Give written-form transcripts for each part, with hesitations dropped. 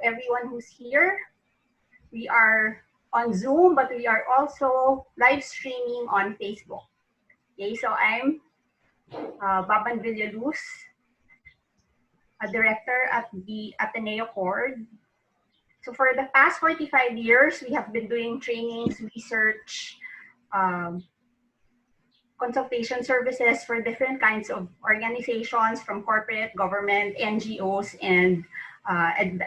everyone who's here. We are on Zoom, but we are also live streaming on Facebook. Okay, so I'm Baban Villaluz, a director at the Ateneo Cord. So for the past 45 years, we have been doing trainings, research, consultation services for different kinds of organizations from corporate, government, NGOs, and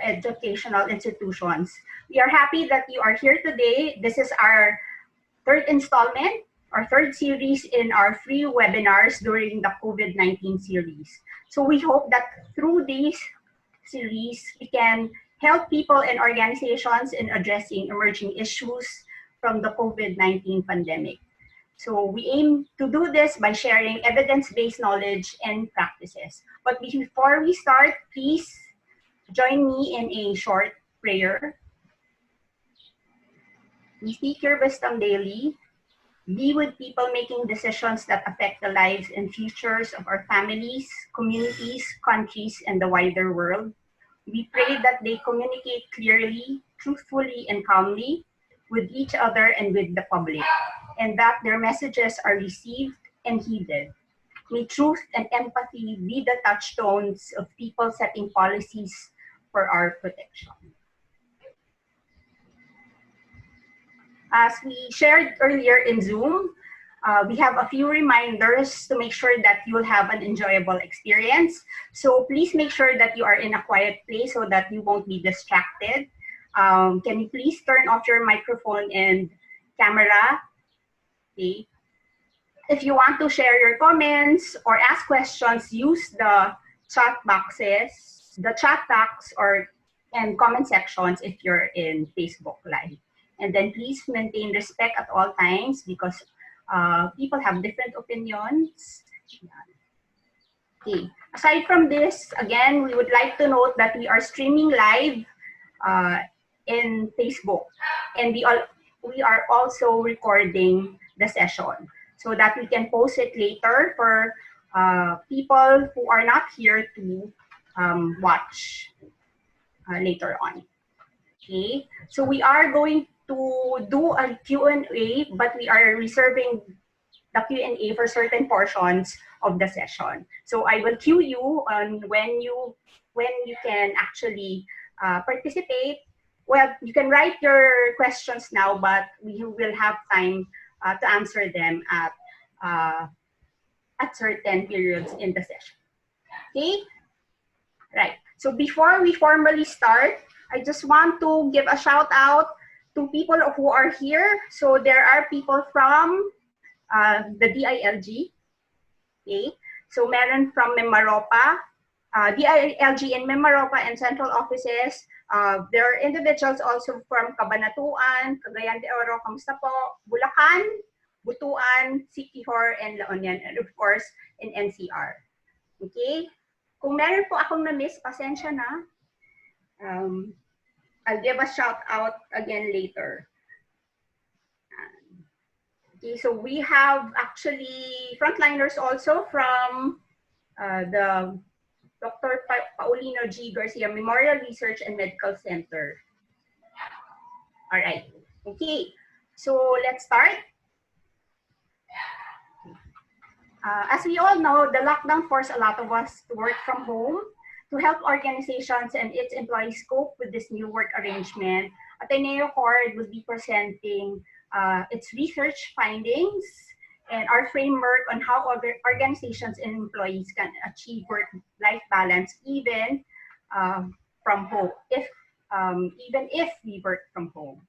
educational institutions. We are happy that you are here today. This is our third installment, our third series in our free webinars during the COVID-19 series. So we hope that through these series, we can help people and organizations in addressing emerging issues from the COVID-19 pandemic. So we aim to do this by sharing evidence-based knowledge and practices. But before we start, please join me in a short prayer. We seek your wisdom daily. Be with people making decisions that affect the lives and futures of our families, communities, countries, and the wider world. We pray that they communicate clearly, truthfully, and calmly with each other and with the public, and that their messages are received and heeded. May truth and empathy be the touchstones of people setting policies for our protection. As we shared earlier in Zoom, we have a few reminders to make sure that you will have an enjoyable experience. So please make sure that you are in a quiet place so that you won't be distracted. Can you please turn off your microphone and camera? Okay. If you want to share your comments or ask questions, use the chat boxes, the chat box and comment sections if you're in Facebook Live. And then please maintain respect at all times because people have different opinions. Okay. Aside from this, again, we would like to note that we are streaming live in Facebook, and we are also recording the session so that we can post it later for people who are not here to watch later on. Okay, so we are going to do a Q&A, but we are reserving the Q&A for certain portions of the session. So I will cue you on when you can actually participate. Well, you can write your questions now, but we will have time to answer them at certain periods in the session. Okay? Right. So before we formally start, I just want to give a shout out to people who are here. So there are people from the DILG. Okay. So meron from Mimaropa, DILG in Mimaropa and central offices. There are individuals also from Cabanatuan, Cagayan de Oro, kamusta po? Bulacan, Butuan, Siquijor, and La Union, and of course, in NCR. Okay? Kung meron po akong na-miss, pasensya na. I'll give a shout out again later. Okay, so we have actually frontliners also from the Dr. Paulino G. Garcia Memorial Research and Medical Center. All right. Okay. So let's start. As we all know, the lockdown forced a lot of us to work from home. To help organizations and its employees cope with this new work arrangement, Ateneo Cord will be presenting its research findings and our framework on how other organizations and employees can achieve work-life balance even from home, even if we work from home.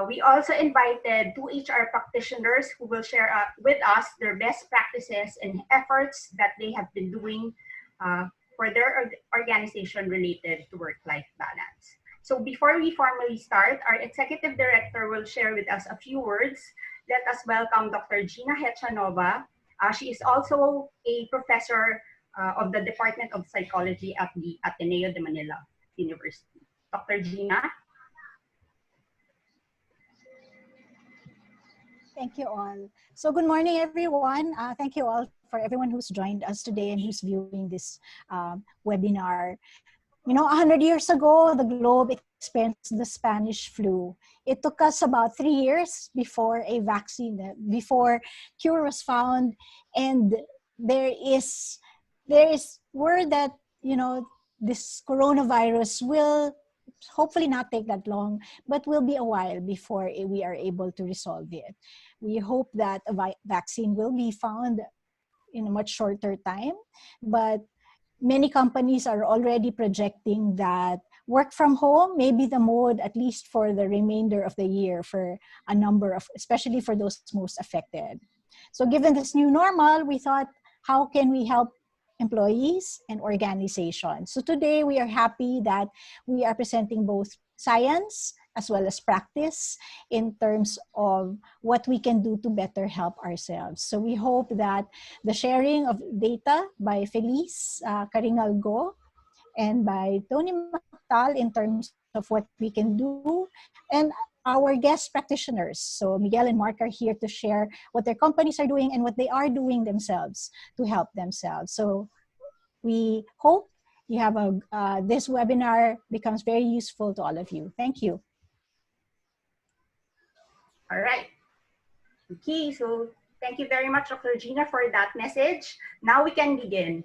We also invited two HR practitioners who will share with us their best practices and efforts that they have been doing for their organization related to work-life balance. So before we formally start, our executive director will share with us a few words. Let us welcome Dr. Gina Hechanova. She is also a professor of the Department of Psychology at the Ateneo de Manila University. Dr. Gina. Thank you all. So good morning, everyone. Thank you all for everyone who's joined us today and who's viewing this webinar. 100 years ago, the globe experienced the Spanish flu. It took us about 3 years before a vaccine, before cure was found, and there is word that this coronavirus will hopefully not take that long, but will be a while before we are able to resolve it. We hope that a vaccine will be found in a much shorter time, but many companies are already projecting that work from home may be the mode, at least for the remainder of the year, for a number of, especially for those most affected. So given this new normal, we thought, how can we help employees and organizations? So today we are happy that we are presenting both science as well as practice in terms of what we can do to better help ourselves. So we hope that the sharing of data by Feliz Caringalgo and by Tony Mactal in terms of what we can do, and our guest practitioners. So Miguel and Mark are here to share what their companies are doing and what they are doing themselves to help themselves. So we hope you have this webinar becomes very useful to all of you. Thank you. All right. Okay, so thank you very much, Dr. Gina, for that message. Now we can begin.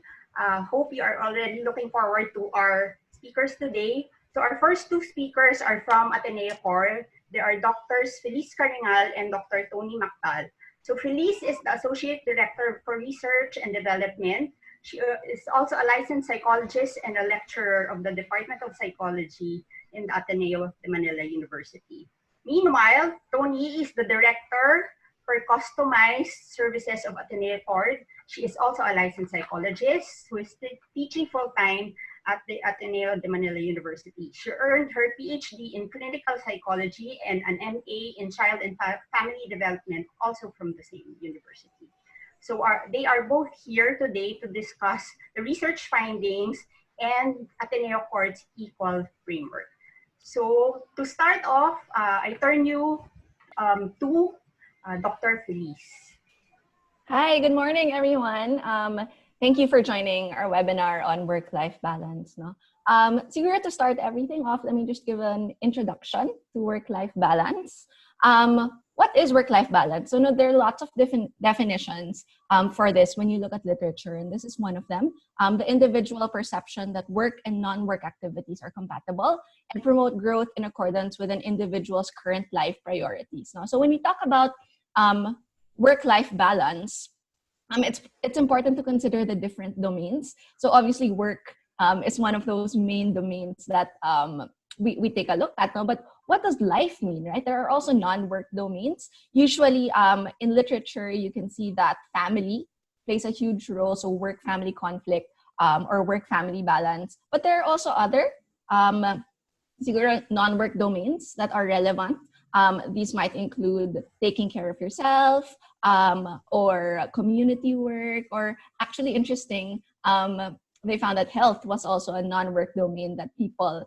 Hope you are already looking forward to our speakers today. So our first two speakers are from Ateneo Core. They are Drs. Feliz Caringal and Dr. Tony Mactal. So Feliz is the Associate Director for Research and Development. She is also a licensed psychologist and a lecturer of the Department of Psychology in the Ateneo de Manila University. Meanwhile, Tony is the Director for Customized Services of Ateneo Core. She is also a licensed psychologist who is teaching full-time at the Ateneo de Manila University. She earned her PhD in clinical psychology and an MA in child and family development, also from the same university. So they are both here today to discuss the research findings and Ateneo Core's equal framework. So to start off, I turn you to Dr. Feliz. Hi, good morning, everyone. Thank you for joining our webinar on work-life balance. No? Siguro to start everything off, let me just give an introduction to work-life balance. What is work-life balance? So no, there are lots of different definitions for this when you look at literature, and this is one of them. The individual perception that work and non-work activities are compatible and promote growth in accordance with an individual's current life priorities. No? So when we talk about work-life balance, it's important to consider the different domains. So obviously work is one of those main domains that we take a look at now, but what does life mean, right? There are also non-work domains. Usually in literature, you can see that family plays a huge role, so work-family conflict or work-family balance. But there are also other siguro non-work domains that are relevant. These might include taking care of yourself, or community work, or actually interesting, they found that health was also a non-work domain that people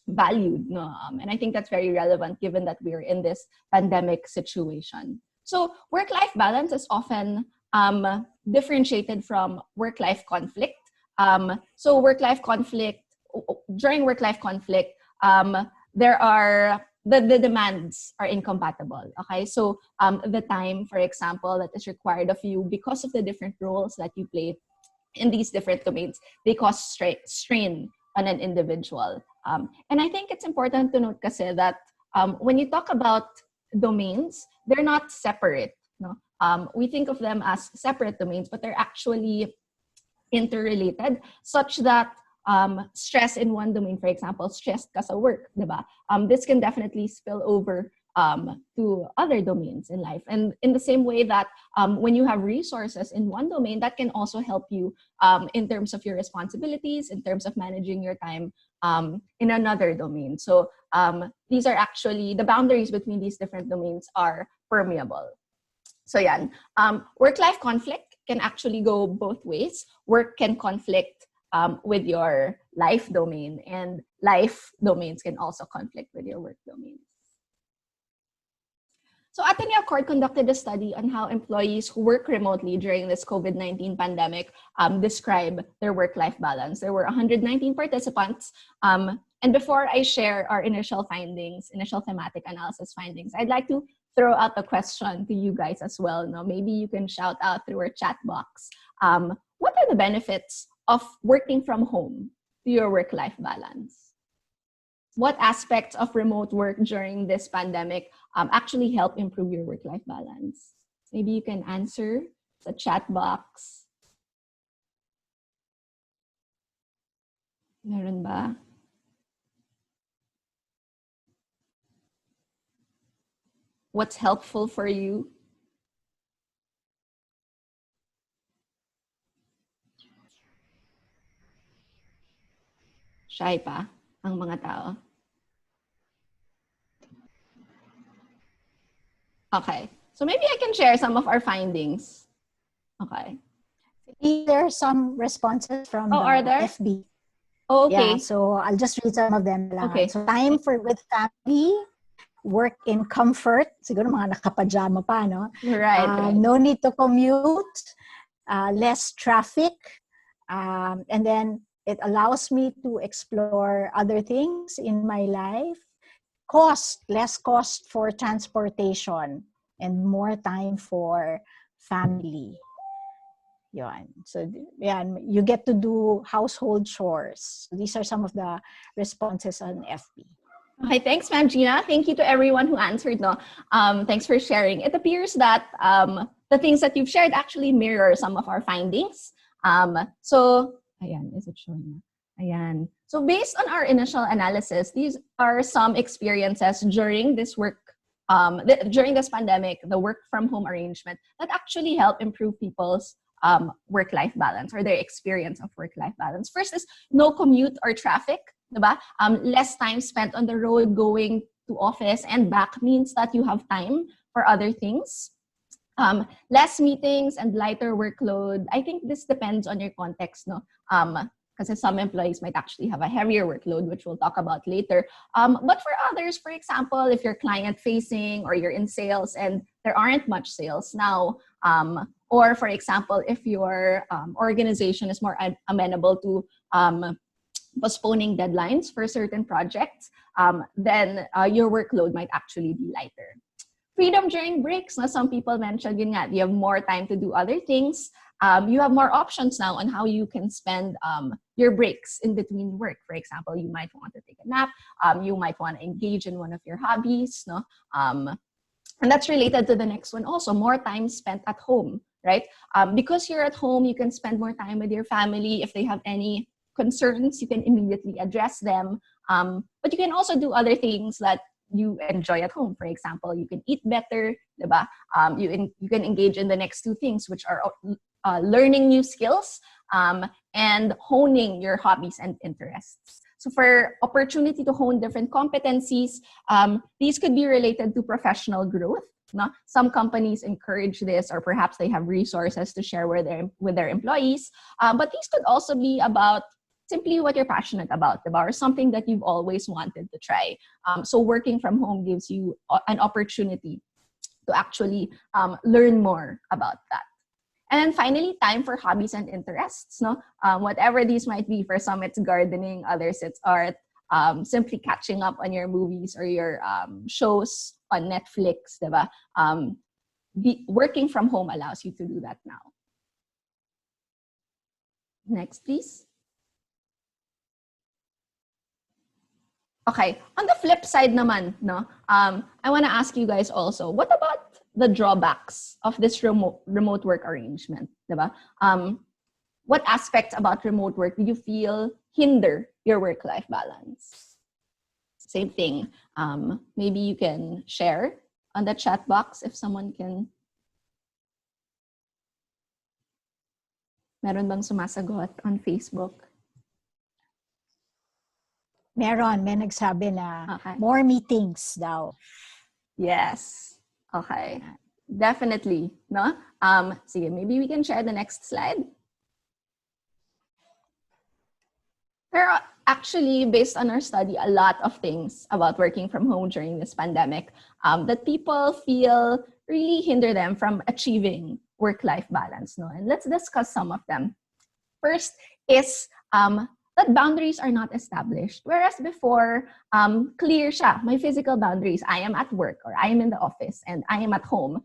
valued. No? And I think that's very relevant given that we're in this pandemic situation. So work-life balance is often differentiated from work-life conflict. So work-life conflict, during work-life conflict, there are the demands are incompatible. Okay, so the time, for example, that is required of you because of the different roles that you play in these different domains, they cause strain on an individual. And I think it's important to note kasi that when you talk about domains, they're not separate. No? We think of them as separate domains, but they're actually interrelated, such that stress in one domain, for example, stressed ka sa work, diba? This can definitely spill over to other domains in life. And in the same way that when you have resources in one domain, that can also help you in terms of your responsibilities, in terms of managing your time in another domain. So these are actually, the boundaries between these different domains are permeable. So yan, work-life conflict can actually go both ways. Work can conflict with your life domain, and life domains can also conflict with your work domains. So Ateneo Accord conducted a study on how employees who work remotely during this COVID-19 pandemic describe their work-life balance. There were 119 participants. And before I share our initial findings, initial thematic analysis findings, I'd like to throw out the question to you guys as well. No? Maybe you can shout out through our chat box. What are the benefits of working from home to your work-life balance? What aspects of remote work during this pandemic actually help improve your work-life balance? Maybe you can answer the chat box. Meron ba? What's helpful for you? Shy pa ang mga tao. Okay. So maybe I can share some of our findings. Okay. There are some responses from are the there? FB. Oh, okay. Yeah, so I'll just read some of them. Okay. So time with family, work in comfort. Siguro mga nakapajama pa, no? Right. No need to commute, less traffic, and then it allows me to explore other things in my life. Less cost for transportation, and more time for family. Yan. So yan, you get to do household chores. So these are some of the responses on FB. Okay, thanks, Ma'am Gina. Thank you to everyone who answered. No, thanks for sharing. It appears that the things that you've shared actually mirror some of our findings. So, ayan, is it showing? Ayan. So based on our initial analysis, these are some experiences during this during this pandemic, the work from home arrangement that actually help improve people's work-life balance or their experience of work-life balance. First is no commute or traffic. Diba? Less time spent on the road going to office and back means that you have time for other things. Less meetings and lighter workload. I think this depends on your context, no? Because some employees might actually have a heavier workload, which we'll talk about later. But for others, for example, if you're client-facing or you're in sales and there aren't much sales now, or for example, if your organization is more amenable to postponing deadlines for certain projects, then your workload might actually be lighter. Freedom during breaks. Now, some people mentioned you have more time to do other things. You have more options now on how you can spend your breaks in between work. For example, you might want to take a nap. You might want to engage in one of your hobbies. No? And that's related to the next one also, more time spent at home, right? Because you're at home, you can spend more time with your family. If they have any concerns, you can immediately address them. But you can also do other things that you enjoy at home. For example, you can eat better, diba? You can engage in the next two things, which are learning new skills and honing your hobbies and interests. So for opportunity to hone different competencies, these could be related to professional growth. No? Some companies encourage this, or perhaps they have resources to share with their employees. But these could also be about simply what you're passionate about, or something that you've always wanted to try. So working from home gives you an opportunity to actually learn more about that. And then finally, time for hobbies and interests. No, whatever these might be. For some, it's gardening. Others, it's art. Simply catching up on your movies or your shows on Netflix. Diba? Working from home allows you to do that now. Next, please. Okay, on the flip side naman, no, I want to ask you guys also, what about the drawbacks of this remote work arrangement? Diba? What aspects about remote work do you feel hinder your work-life balance? Same thing. Maybe you can share on the chat box if someone can. Meron bang sumasagot on Facebook? May nagsabi na more meetings daw. Yes. Okay. Definitely. No? Sige, maybe we can share the next slide. There are actually, based on our study, a lot of things about working from home during this pandemic that people feel really hinder them from achieving work-life balance. No? And let's discuss some of them. First is that boundaries are not established. Whereas before, clear siya, my physical boundaries. I am at work or I am in the office and I am at home.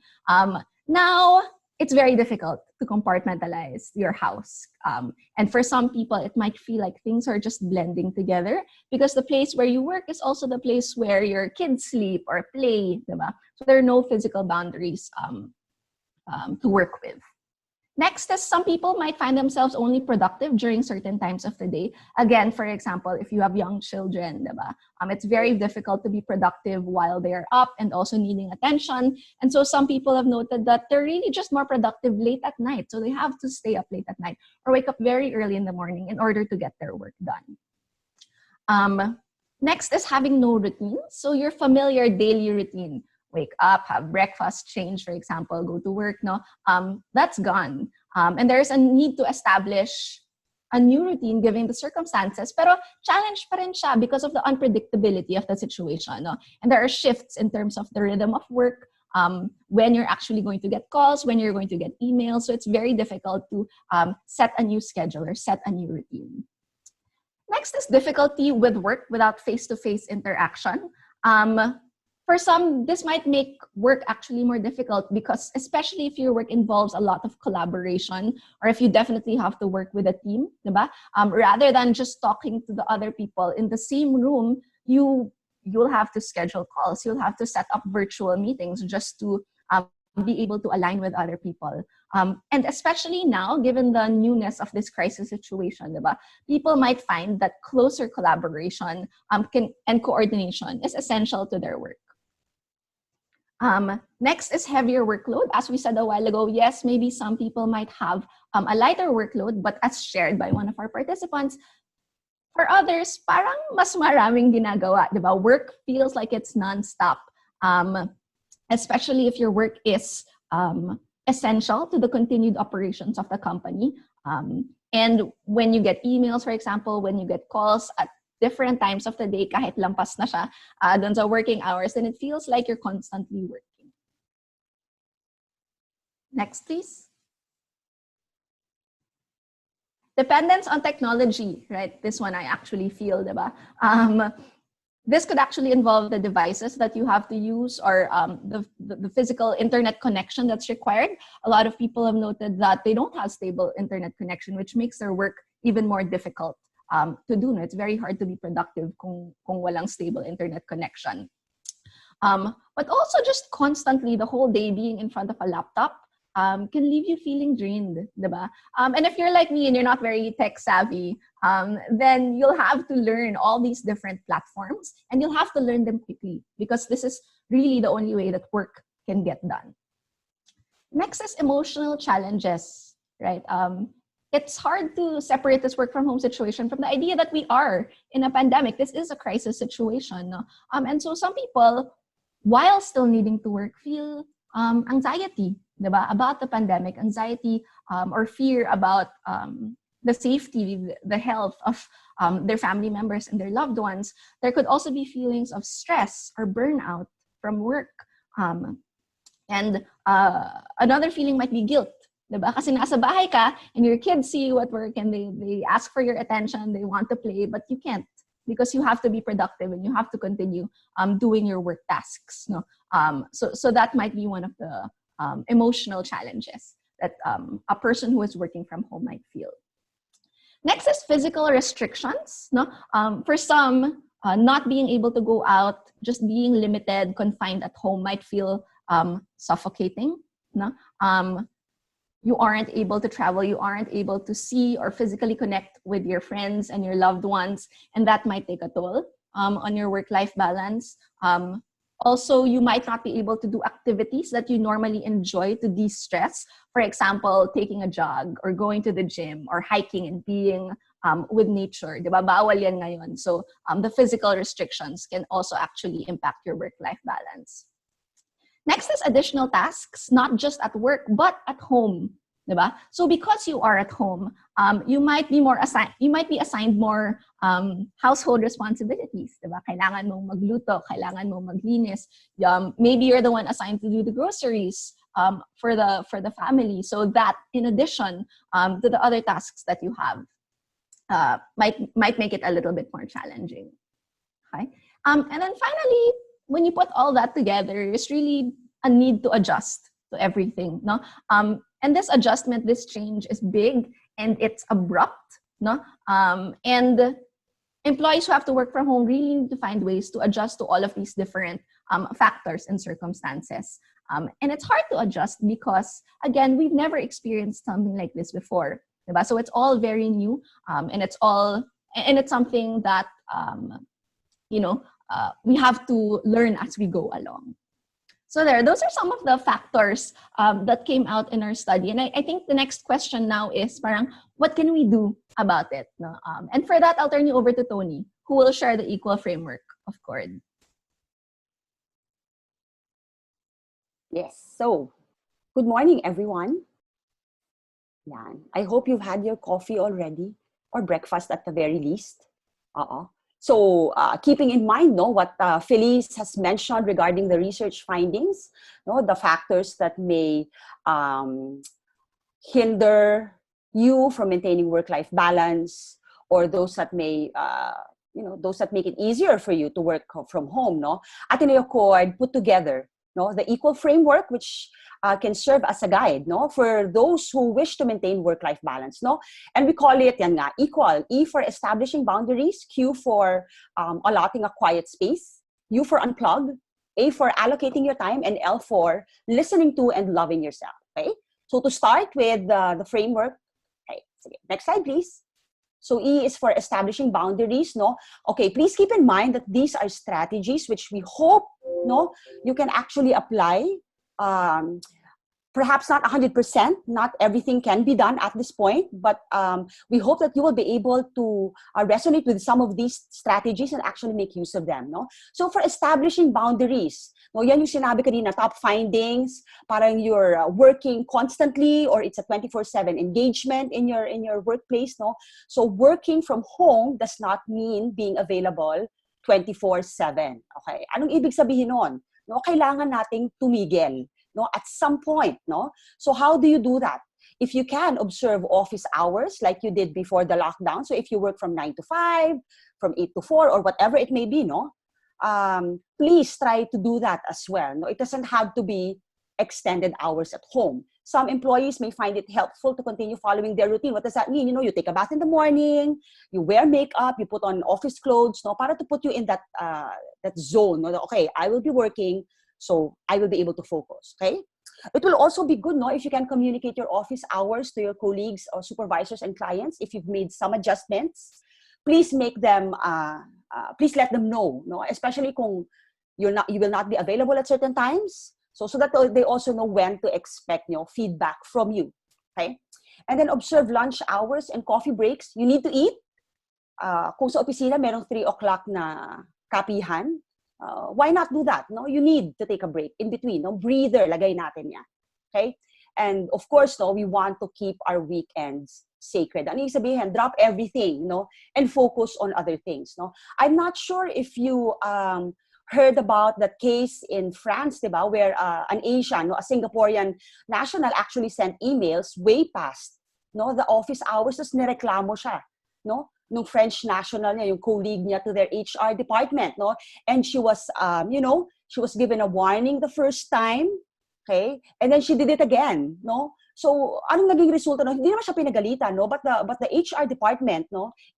Now, it's very difficult to compartmentalize your house. And for some people, it might feel like things are just blending together because the place where you work is also the place where your kids sleep or play, diba? So there are no physical boundaries to work with. Next is some people might find themselves only productive during certain times of the day. Again, for example, if you have young children, diba? It's very difficult to be productive while they're up and also needing attention. And so some people have noted that they're really just more productive late at night. So they have to stay up late at night or wake up very early in the morning in order to get their work done. Next is having no routine. So your familiar daily routine. Wake up, have breakfast, change, for example, go to work, no? That's gone. And there's a need to establish a new routine given the circumstances, pero challenge pa rin siya because of the unpredictability of the situation, no? And there are shifts in terms of the rhythm of work, when you're actually going to get calls, when you're going to get emails. So it's very difficult to set a new schedule or set a new routine. Next is difficulty with work without face-to-face interaction. For some, this might make work actually more difficult because especially if your work involves a lot of collaboration or if you definitely have to work with a team, diba? Rather than just talking to the other people in the same room, you'll have to schedule calls. You'll have to set up virtual meetings just to be able to align with other people. And especially now, given the newness of this crisis situation, diba? People might find that closer collaboration and coordination is essential to their work. Next is heavier workload. As we said a while ago, yes, maybe some people might have a lighter workload, but as shared by one of our participants, for others, parang mas maraming ginagawa, diba? Work feels like it's nonstop, especially if your work is essential to the continued operations of the company. And when you get emails, for example, when you get calls at different times of the day, kahit lampas na siya dun sa working hours, then it feels like you're constantly working. Next, please. Dependence on technology, right? This one I actually feel, diba? This could actually involve the devices that you have to use or the physical internet connection that's required. A lot of people have noted that they don't have stable internet connection, which makes their work even more difficult to do. No? It's very hard to be productive kung walang stable internet connection. But also just constantly the whole day being in front of a laptop can leave you feeling drained, diba? And if you're like me and you're not very tech savvy, then you'll have to learn all these different platforms and you'll have to learn them quickly because this is really the only way that work can get done. Next is emotional challenges, right? It's hard to separate this work from home situation from the idea that we are in a pandemic. This is a crisis situation. No? And so some people, while still needing to work, feel anxiety, diba? About the pandemic, anxiety or fear about the safety, the health of their family members and their loved ones. There could also be feelings of stress or burnout from work. And another feeling might be guilt. Diba? Kasi nasa bahay ka and your kids see you at work and they ask for your attention, they want to play, but you can't because you have to be productive and you have to continue doing your work tasks. No? So that might be one of the emotional challenges that a person who is working from home might feel. Next is physical restrictions. No? For some, not being able to go out, just being limited, confined at home might feel suffocating. No? You aren't able to travel, you aren't able to see or physically connect with your friends and your loved ones, and that might take a toll on your work-life balance. Also, you might not be able to do activities that you normally enjoy to de-stress. For example, taking a jog or going to the gym or hiking and being with nature. Diba? Bawal yan ngayon. So the physical restrictions can also actually impact your work-life balance. Next is additional tasks, not just at work, but at home. diba? So because you are at home, you might be assigned more household responsibilities, diba? Kailangan mong magluto, kailangan mong maglinis. Maybe you're the one assigned to do the groceries for the family. So that, in addition to the other tasks that you have, might make it a little bit more challenging. Okay. And then finally, when you put all that together, it's really a need to adjust to everything, no? And this adjustment, this change is big and it's abrupt, no? And employees who have to work from home really need to find ways to adjust to all of these different factors and circumstances. And it's hard to adjust because, again, we've never experienced something like this before, diba? So it's all very new, and it's something that we have to learn as we go along. So those are some of the factors that came out in our study. And I think the next question now is what can we do about it? No? And for that, I'll turn you over to Tony, who will share the equal framework of CORD. Yes, so good morning, everyone. Yan. I hope you've had your coffee already, or breakfast at the very least. So keeping in mind what Felice has mentioned regarding the research findings, the factors that may hinder you from maintaining work-life balance, or those that may, those that make it easier for you to work from home, Ateneo CORD put together the equal framework, which can serve as a guide for those who wish to maintain work-life balance. And we call it equal. E for establishing boundaries, Q for allotting a quiet space, U for unplug, A for allocating your time, and L for listening to and loving yourself. Okay? So to start with the framework, okay, next slide, please. So E is for establishing boundaries. Okay, please keep in mind that these are strategies which we hope you can actually apply. Perhaps not 100%, not everything can be done at this point, but we hope that you will be able to resonate with some of these strategies and actually make use of them. So for establishing boundaries, yan yung sinabi kanina, top findings, parang you're working constantly, or it's a 24/7 engagement in your workplace. So working from home does not mean being available 24/7. Okay, anong ibig sabihin nun? Kailangan nating tumigil at some point. So how do you do that? If you can observe office hours like you did before the lockdown, so if you work from 9 to 5, from 8 to 4, or whatever it may be, please try to do that as well. It doesn't have to be extended hours at home. Some employees may find it helpful to continue following their routine. What does that mean? You take a bath in the morning, you wear makeup, you put on office clothes, para to put you in that zone. Okay, I will be working, so I will be able to focus. Okay. It will also be good, if you can communicate your office hours to your colleagues or supervisors and clients. If you've made some adjustments, please make them. Please let them know. Especially kung you will not be available at certain times. So that they also know when to expect feedback from you. Okay. And then observe lunch hours and coffee breaks. You need to eat. Kung sa opisina merong 3 o'clock na kapihan, why not do that? You need to take a break in between. Breather, lagay natin yan. Okay? And of course, we want to keep our weekends sacred. Ano yung sabihin? Drop everything, and focus on other things. I'm not sure if you heard about that case in France, diba, where an Asian, a Singaporean national actually sent emails way past the office hours, tapos nireklamo siya, nung French national niya, yung colleague niya, to their HR department, and she was, she was given a warning the first time, okay, and then she did it again, So, anong naging resulta? Hindi naman siya pinagalitan, but the HR department,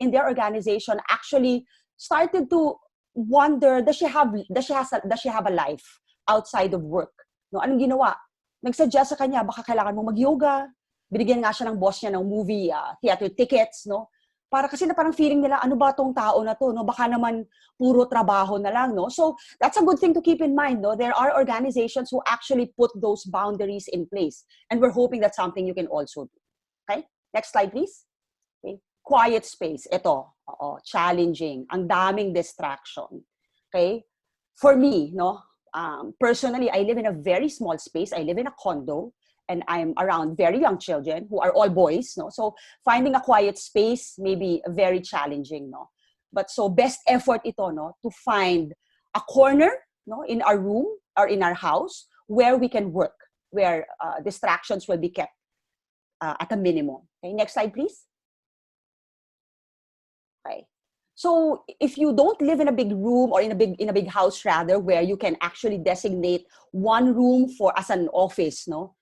in their organization actually started to wonder, does she have a life outside of work? Anong ginawa? Nagsuggest sa kanya, baka kailangan mo mag-yoga. Binigyan nga siya ng boss niya ng movie theater tickets, Para kasi na parang feeling nila, ano ba tong tao na to, Baka naman puro trabaho na lang, So that's a good thing to keep in mind, There are organizations who actually put those boundaries in place, and we're hoping that's something you can also do. Okay? Next slide, please. Okay. Quiet space. Ito, challenging. Ang daming distraction. Okay? For me, personally, I live in a very small space. I live in a condo. and I'm around very young children who are all boys, no? So finding a quiet space may be very challenging, no? But so best effort ito, no, to find a corner, no, in our room or in our house where we can work, where distractions will be kept at a minimum. Okay, next slide, please. Okay. So if you don't live in a big room or in a big house rather, where you can actually designate one room for as an office, no?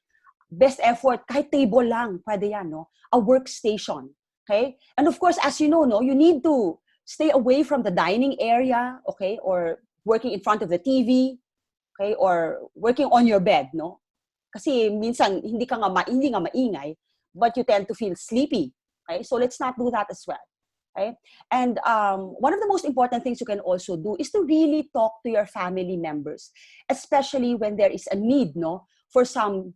Best effort, kahit table lang, pwede yan, no? A workstation, okay? And of course, as you know, no, you need to stay away from the dining area, okay? Or working in front of the TV, okay? Or working on your bed, no? Kasi minsan, hindi nga maingay, but you tend to feel sleepy, okay? So let's not do that as well, okay? And one of the most important things you can also do is to really talk to your family members, especially when there is a need, no, for some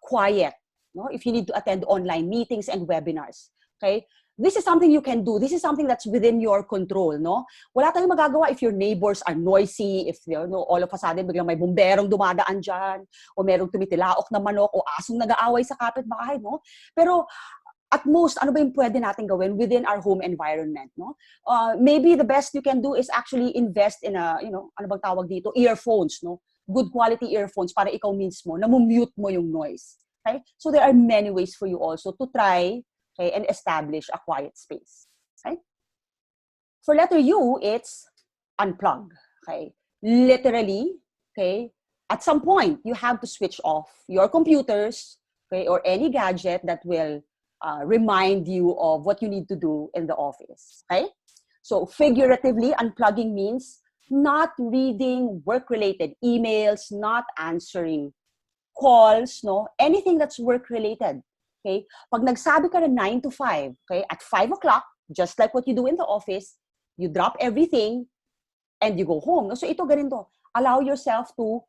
quiet, no? If you need to attend online meetings and webinars, okay? This is something you can do. This is something that's within your control, no? Wala tayong magagawa if your neighbors are noisy, if, you know, all of a sudden biglang may bumberong dumadaan dyan, o merong tumitilaok na manok, o asong nag-aaway sa kapitbahay, no? Pero at most, ano ba yung pwede natin gawin within our home environment, no? Maybe the best you can do is actually invest in a, you know, ano bang tawag dito? Earphones, no? Good quality earphones para ikaw mismo, na-mute mo yung noise. Okay? So there are many ways for you also to try, okay, and establish a quiet space. Okay? For letter U, it's unplug. Okay? Literally, okay, at some point, you have to switch off your computers, okay, or any gadget that will remind you of what you need to do in the office. Okay? So figuratively, unplugging means not reading work-related emails, not answering calls, no? Anything that's work-related, okay? Pag nagsabi ka na 9 to 5, okay? At 5 o'clock, just like what you do in the office, you drop everything and you go home. No? So ito ganito, allow yourself to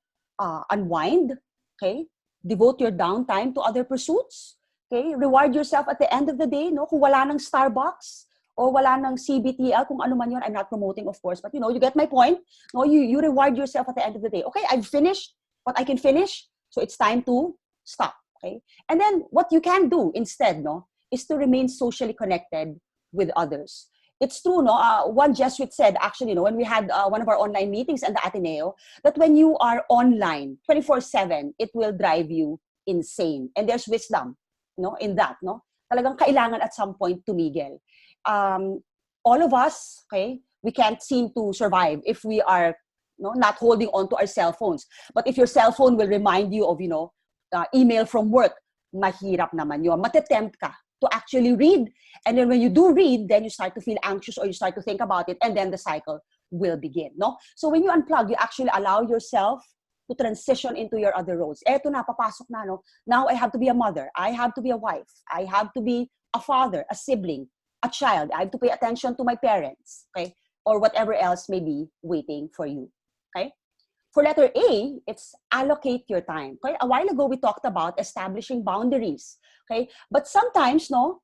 unwind, okay? Devote your downtime to other pursuits, okay? Reward yourself at the end of the day, no? Kung wala ng Starbucks, o wala ng CBTL, kung ano man yun, I'm not promoting, of course, but you know, you get my point. No, you reward yourself at the end of the day. Okay, I've finished what I can finish, so it's time to stop, okay? And then what you can do instead, no, is to remain socially connected with others. It's true, no, one Jesuit said, actually, no, when we had one of our online meetings at the Ateneo, that when you are online 24/7, it will drive you insane. And there's wisdom, no, in that, no? Talagang kailangan at some point tumigil. All of us, okay, we can't seem to survive if we are, no, not holding on to our cell phones. But if your cell phone will remind you of, you know, email from work, mahirap naman yun. Matetempt ka to actually read. And then when you do read, then you start to feel anxious or you start to think about it, and then the cycle will begin, no? So when you unplug, you actually allow yourself to transition into your other roles. Eto na, papasok na, no? Now I have to be a mother. I have to be a wife. I have to be a father, a sibling, a child. I have to pay attention to my parents, okay? Or whatever else may be waiting for you, okay? For letter A, it's allocate your time. Okay? A while ago, we talked about establishing boundaries, okay? But sometimes, no,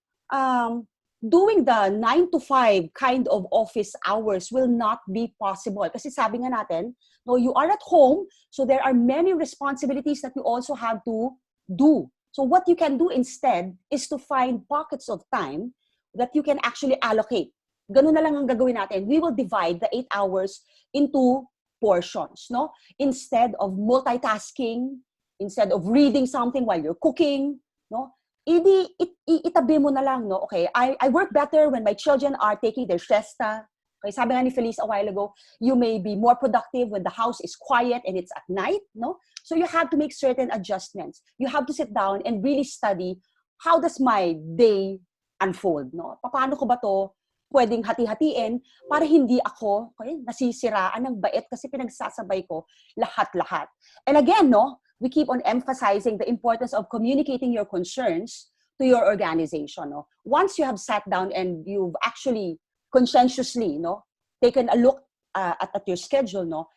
doing the 9 to 5 kind of office hours will not be possible. Kasi sabi nga natin, no, you are at home, so there are many responsibilities that you also have to do. So what you can do instead is to find pockets of time that you can actually allocate. Ganun na lang ang gagawin natin. We will divide the 8 hours into portions, no? Instead of multitasking, instead of reading something while you're cooking, no? Itabi mo na lang, no? Okay, I work better when my children are taking their siesta. Okay, sabi nga ni Felice a while ago, you may be more productive when the house is quiet and it's at night, no? So you have to make certain adjustments. You have to sit down and really study, how does my day unfold, no? Paano ko ba to pwedeng hati-hatiin para hindi ako, okay, nasisiraan ng bait kasi pinagsasabay ko lahat-lahat. And again, no, we keep on emphasizing the importance of communicating your concerns to your organization, no? Once you have sat down and you've actually conscientiously, no, taken a look at your schedule, no,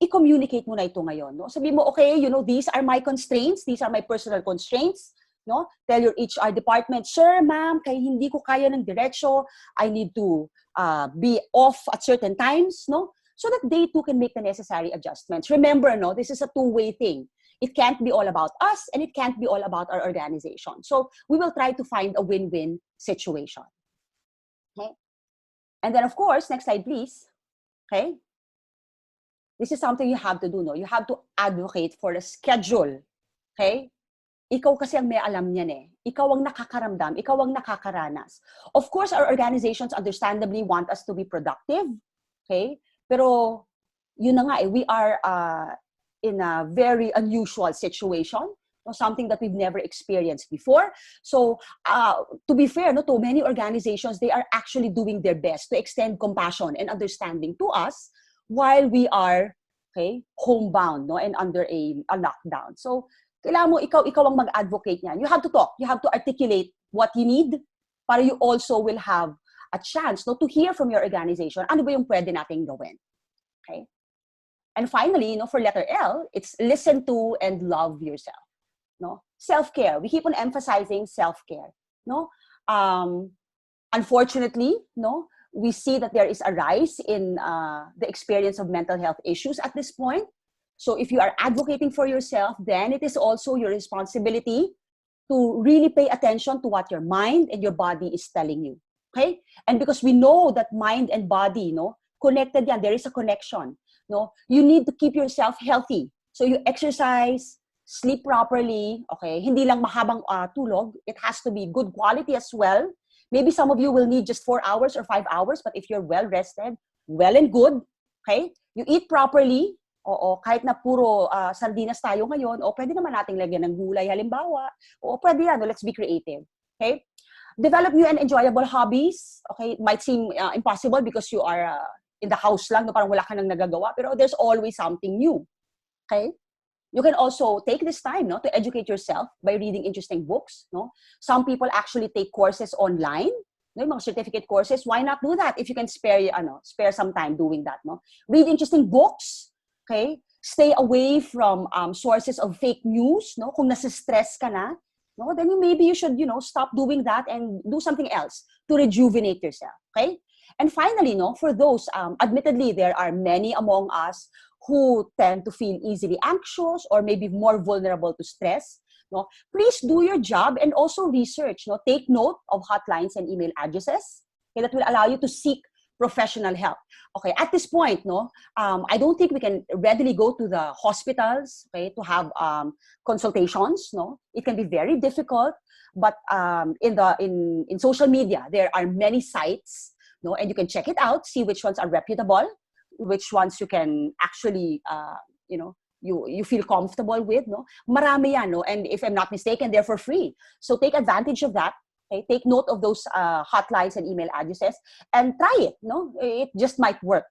i-communicate mo na ito ngayon, no? Sabi mo, okay, you know, these are my constraints, these are my personal constraints, no? Tell your HR department, sir, ma'am, kaya hindi ko kaya ng diretsyo, I need to be off at certain times, no? so that they too can make the necessary adjustments. Remember, no, this is a two-way thing. It can't be all about us, and it can't be all about our organization. So we will try to find a win-win situation. Okay? And then, of course, next slide, please. Okay? This is something you have to do, no? You have to advocate for a schedule. Okay? Ikaw kasi ang may alam niyan eh. Ikaw ang nakakaramdam. Ikaw ang nakakaranas. Of course, our organizations understandably want us to be productive. Okay? Pero, yun na nga eh, we are in a very unusual situation. No, something that we've never experienced before. So, to be fair, no, to many organizations, they are actually doing their best to extend compassion and understanding to us while we are, okay, homebound, no, and under a lockdown. So, kailangan mo, ikaw ang mag-advocate niyan. You have to talk. You have to articulate what you need para you also will have a chance, no, to hear from your organization. Ano ba yung pwede nating gawin? Okay? And finally, no, for letter L, it's listen to and love yourself. No? Self-care. We keep on emphasizing self-care. No? Unfortunately, no, we see that there is a rise in the experience of mental health issues at this point. So if you are advocating for yourself, then it is also your responsibility to really pay attention to what your mind and your body is telling you. Okay? And because we know that mind and body, no, connected yan, there is a connection. No? You need to keep yourself healthy. So you exercise, sleep properly, okay? Hindi lang mahabang tulog. It has to be good quality as well. Maybe some of you will need just 4 hours or 5 hours, but if you're well rested, well and good, okay? You eat properly, oo, kahit na puro sardinas tayo ngayon, o pwede naman nating lagyan ng gulay halimbawa, o pwede yan, let's be creative, okay? Develop new and enjoyable hobbies, okay? It might seem impossible because you are in the house lang, no? Parang wala ka nang nagagawa, pero there's always something new, okay? You can also take this time, no, to educate yourself by reading interesting books. No? Some people actually take courses online, no, mga certificate courses. Why not do that if you can spare some time doing that? No? Read interesting books. Okay? Stay away from sources of fake news. No? Kung nasa-stress ka na, no, then maybe you should, stop doing that and do something else to rejuvenate yourself. Okay? And finally, no, for those, admittedly, there are many among us who tend to feel easily anxious or maybe more vulnerable to stress, no? Please do your job and also research. No? Take note of hotlines and email addresses, okay, that will allow you to seek professional help. Okay, at this point, no, I don't think we can readily go to the hospitals, okay, to have consultations. No, it can be very difficult. But in social media, there are many sites, no, and you can check it out, see which ones are reputable, which ones you can actually, you feel comfortable with, no? Marami yan, no? And if I'm not mistaken, they're for free. So take advantage of that. Okay? Take note of those hotlines and email addresses and try it, no? It just might work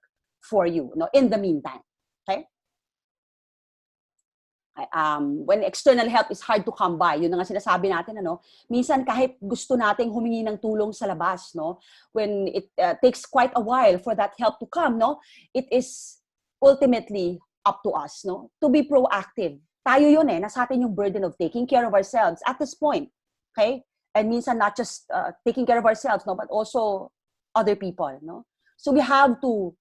for you, no? In the meantime, okay? When external help is hard to come by, yun na nga sinasabi natin, minsan kahit gusto nating humingi ng tulong sa labas, no, when it takes quite a while for that help to come, no, it is ultimately up to us, no, to be proactive. Tayo yun nasa atin yung burden of taking care of ourselves at this point, okay? And minsan not just taking care of ourselves, no, but also other people, no. So we have to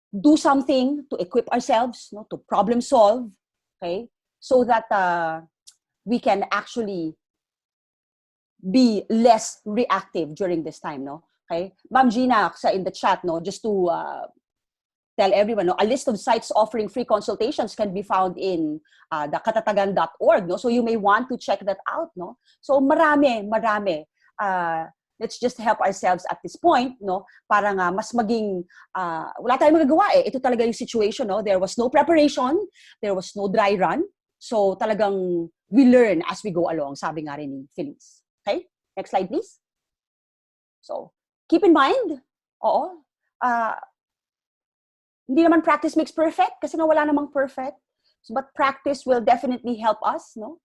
do something to equip ourselves, no, to problem solve, okay? So that we can actually be less reactive during this time, no? Okay? Ma'am Gina, in the chat, no, just to tell everyone, no, a list of sites offering free consultations can be found in the katatagan.org, no? So you may want to check that out, no? So marami. Let's just help ourselves at this point, no? Para nga mas maging wala tayong magagawa eh. Ito talaga yung situation, no? There was no preparation, there was no dry run. So talagang we learn as we go along, sabi nga rin ni Felice. Okay? Next slide, please. So, keep in mind, hindi naman practice makes perfect kasi nga wala namang perfect. So, but practice will definitely help us, no?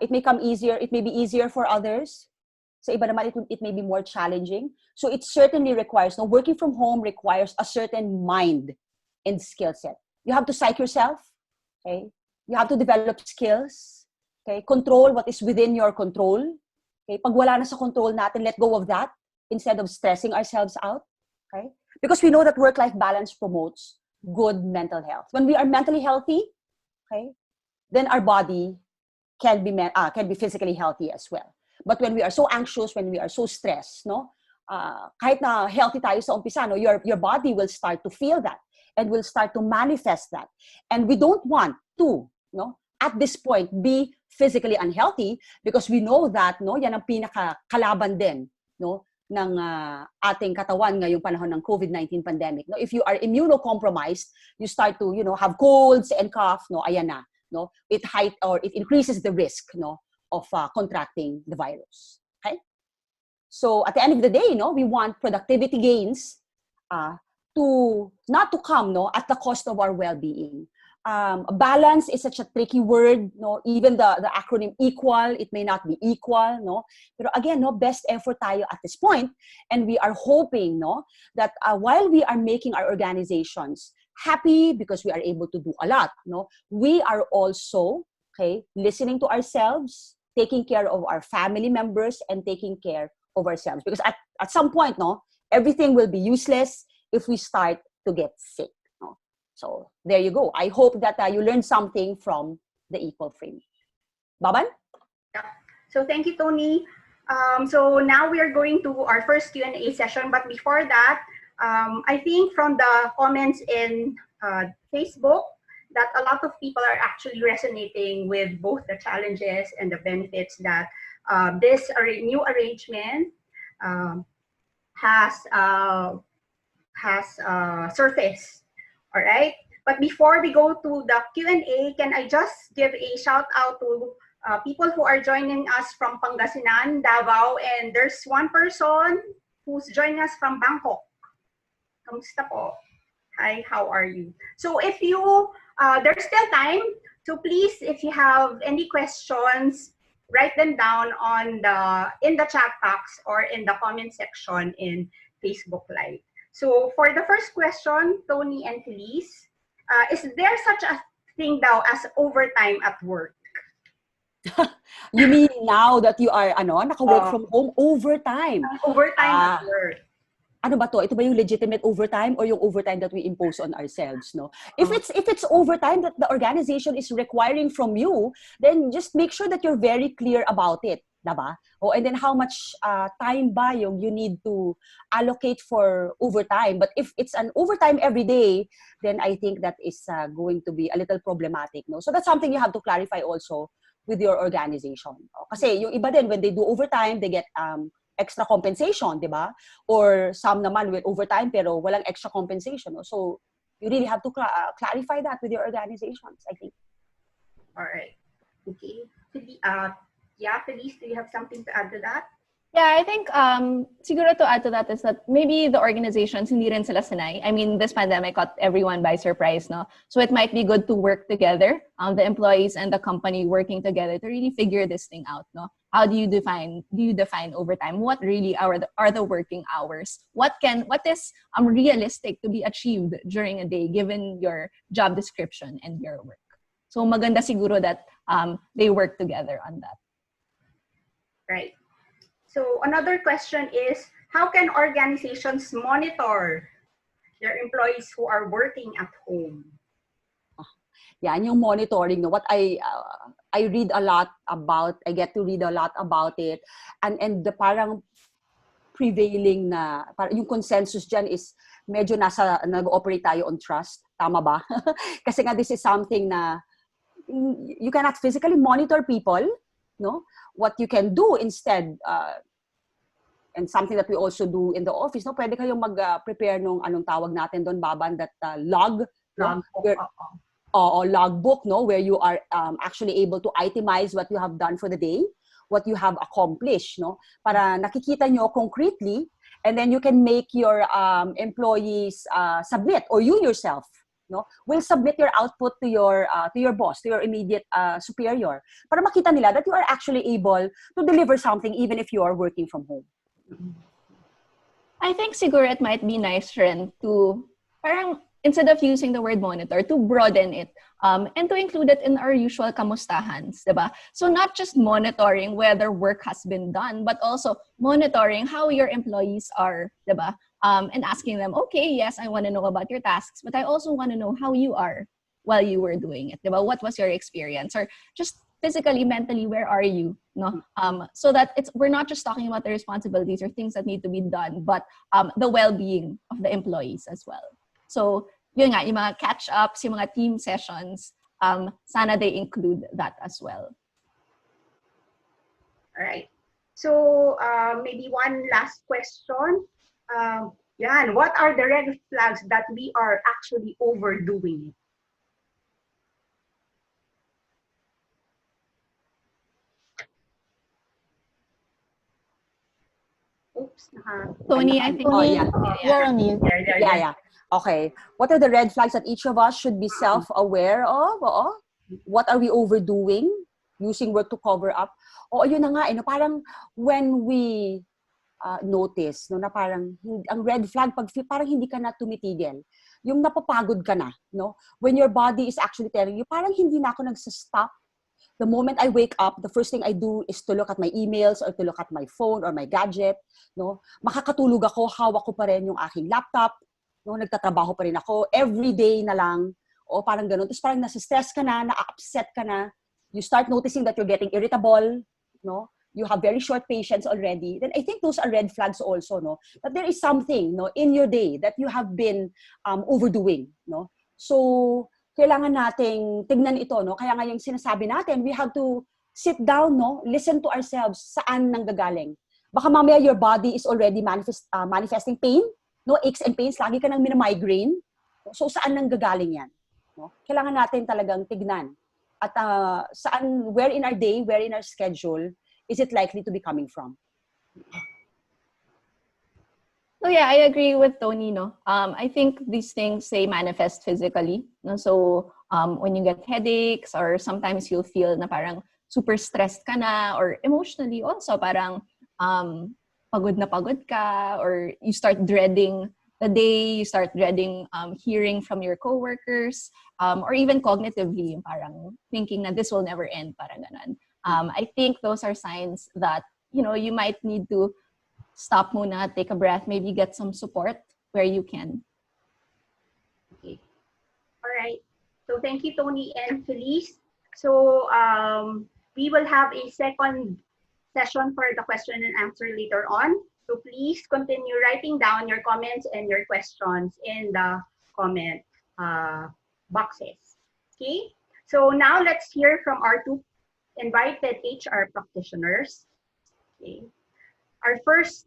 It may come easier, it may be easier for others. Sa iba naman, it may be more challenging. So, it certainly requires, no? Working from home requires a certain mind and skill set. You have to psych yourself, okay? You have to develop skills, okay? Control what is within your control. Okay? Pag wala na sa control natin, let go of that instead of stressing ourselves out, okay? Because we know that work-life balance promotes good mental health. When we are mentally healthy, okay, then our body can be physically healthy as well. But when we are so anxious, when we are so stressed, no, kahit na healthy tayo sa umpisa, no, your body will start to feel that and will start to manifest that. And we don't want to, no, at this point, be physically unhealthy because we know that, no, yan ang pinaka-kalaban din, no, ng ating katawan ngayong panahon ng COVID-19 pandemic. No, if you are immunocompromised, you start to, have colds and cough, no, ayan na, no, it increases the risk, no, of contracting the virus. Okay? So at the end of the day, no, we want productivity gains not to come, no, at the cost of our well-being. Balance is such a tricky word, no. Even the acronym equal, it may not be equal, no. Pero again, no, best effort tayo at this point, and we are hoping, no, that while we are making our organizations happy because we are able to do a lot, no, we are also listening to ourselves, taking care of our family members, and taking care of ourselves. Because at some point, no, everything will be useless if we start to get sick. No? So there you go. I hope that you learned something from the equal frame. Baban? Yeah. So thank you, Tony. So now we are going to our first Q&A session. But before that, I think from the comments in Facebook, that a lot of people are actually resonating with both the challenges and the benefits that this new arrangement has surfaced. All right. But before we go to the Q&A, can I just give a shout out to people who are joining us from Pangasinan, Davao, and there's one person who's joining us from Bangkok. Kamusta po? Hi, how are you? So if you, there's still time, so please, if you have any questions, write them down in the chat box or in the comment section in Facebook Live. So for the first question, Tony and Felice, is there such a thing now as overtime at work? You mean now that you are naka-work from home, overtime? Overtime at work. Ano ba to? Ito ba yung legitimate overtime or yung overtime that we impose on ourselves, no? If it's overtime that the organization is requiring from you, then just make sure that you're very clear about it, diba? And then how much time ba yung you need to allocate for overtime? But if it's an overtime every day, then I think that is going to be a little problematic, no? So that's something you have to clarify also with your organization. Kasi yung iba din, when they do overtime, they get extra compensation, di ba? Or some naman with overtime pero walang extra compensation. No? So you really have to clarify that with your organizations, I think. All right. Okay. Felice, do you have something to add to that? Yeah, I think siguro to add to that is that maybe the organizations hindi rin sila sanay. I mean, this pandemic caught everyone by surprise, no? So it might be good to work together, the employees and the company working together to really figure this thing out, no? How do you define overtime? What really are the working hours? What is realistic to be achieved during a day given your job description and your work? So maganda siguro that they work together on that. Right. So another question is, how can organizations monitor their employees who are working at home? Yan yung monitoring, no? What I read a lot about, I get to read a lot about it, and the parang prevailing na, yung consensus dyan is medyo nag-operate tayo on trust. Tama ba? Kasi nga this is something na you cannot physically monitor people, no? What you can do instead, and something that we also do in the office, no? Pwede kayong mag-prepare nung anong tawag natin doon, Baban, that logbook, no? Where you are actually able to itemize what you have done for the day, what you have accomplished, no? Para nakikita nyo concretely, and then you can make your employees submit, or you yourself, no, will submit your output to your boss, to your immediate superior, para makita nila that you are actually able to deliver something even if you are working from home. I think siguro it might be nice rin to parang instead of using the word monitor, to broaden it and to include it in our usual kamustahans, diba? So not just monitoring whether work has been done, but also monitoring how your employees are, diba? and asking them, okay, yes, I want to know about your tasks, but I also want to know how you are while you were doing it. Diba? What was your experience? Or just physically, mentally, where are you? No? So that we're not just talking about the responsibilities or things that need to be done, but the well-being of the employees as well. So yun nga, yung mga catch-ups, yung mga team sessions, sana they include that as well. All right. So maybe one last question. Yan, what are the red flags that we are actually overdoing it? Oops. Tony, I think. Oh, yeah. You're on mute. Yeah. Okay. What are the red flags that each of us should be self-aware of? What are we overdoing? Using work to cover up? O yun na nga, parang when we notice, no, na parang ang red flag, parang hindi ka na tumitigil. Yung napapagod ka na, no? When your body is actually telling you, parang hindi na ako nagsastop. The moment I wake up, the first thing I do is to look at my emails or to look at my phone or my gadget. No? Makakatulog ako, hawak ko pa rin yung aking laptop. No? Nagtatrabaho pa rin ako. Every day na lang. O parang ganun. Tapos parang nasa-stress ka na, na-upset ka na. You start noticing that you're getting irritable. No? You have very short patience already. Then I think those are red flags also. No? That there is something, no, in your day that you have been overdoing. No? So, kailangan nating tignan ito, no? Kaya nga yung sinasabi natin, we have to sit down, no? Listen to ourselves, saan nanggagaling. Baka mamaya your body is already manifesting pain, no? Aches and pains, lagi ka nang minamigraine. So, saan nanggagaling yan? No? Kailangan natin talagang tignan. At where in our day, where in our schedule, is it likely to be coming from? So yeah, I agree with Tony. No, I think these things they manifest physically. No, so when you get headaches or sometimes you'll feel na parang super stressed ka na, or emotionally also parang pagod na pagod ka, or you start dreading the day, you start dreading hearing from your coworkers, or even cognitively, parang thinking na this will never end, parang ganon. I think those are signs that you might need to stop muna, take a breath, maybe get some support where you can. Okay. All right. So thank you, Tony and Felice. So we will have a second session for the question and answer later on. So please continue writing down your comments and your questions in the comment boxes. Okay. So now let's hear from our two invited HR practitioners. Okay. Our first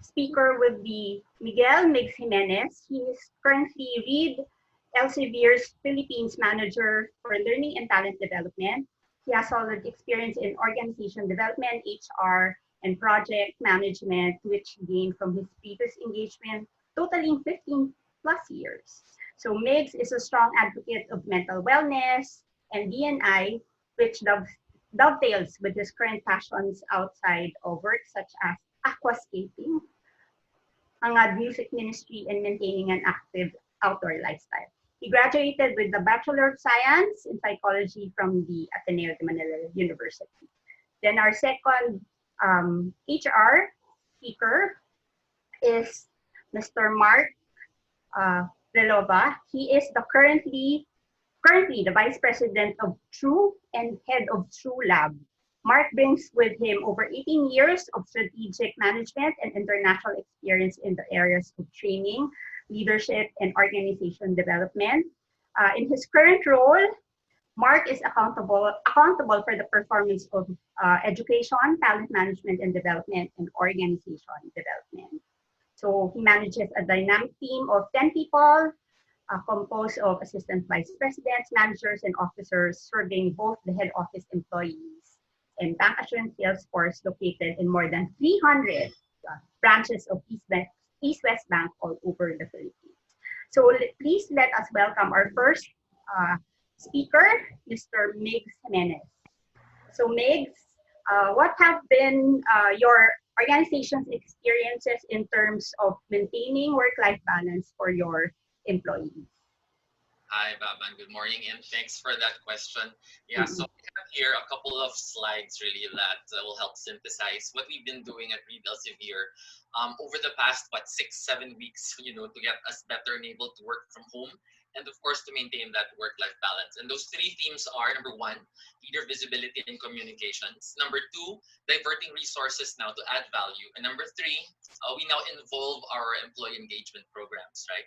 speaker would be Miguel Migs Jimenez. He is currently Reed Elsevier's Philippines Manager for Learning and Talent Development. He has solid experience in organization development, HR, and project management, which he gained from his previous engagement, totaling 15 plus years. So Migs is a strong advocate of mental wellness and D&I, which dovetails with his current passions outside of work, such as aquascaping, music ministry, and maintaining an active outdoor lifestyle. He graduated with the Bachelor of Science in Psychology from the Ateneo de Manila University. Then our second HR speaker is Mr. Mark Relova. He is currently the Vice President of True and Head of True Lab. Mark brings with him over 18 years of strategic management and international experience in the areas of training, leadership, and organization development. In his current role, Mark is accountable for the performance of education, talent management and development, and organization development. So he manages a dynamic team of 10 people, composed of assistant vice presidents, managers, and officers serving both the head office employees and bank assurance sales force located in more than 300 branches of East West Bank all over the Philippines. So please let us welcome our first speaker, Mr. Migs Jimenez. So Migs, what have been your organization's experiences in terms of maintaining work-life balance for your employees? Hi, Baban. Good morning, and thanks for that question. Yeah, so we have here a couple of slides really that will help synthesize what we've been doing at Read Elsevier over the past, 6-7 weeks, to get us better and able to work from home. And of course, to maintain that work-life balance. And those three themes are, number one, leader visibility and communications. Number two, diverting resources now to add value. And number three, we now involve our employee engagement programs, right?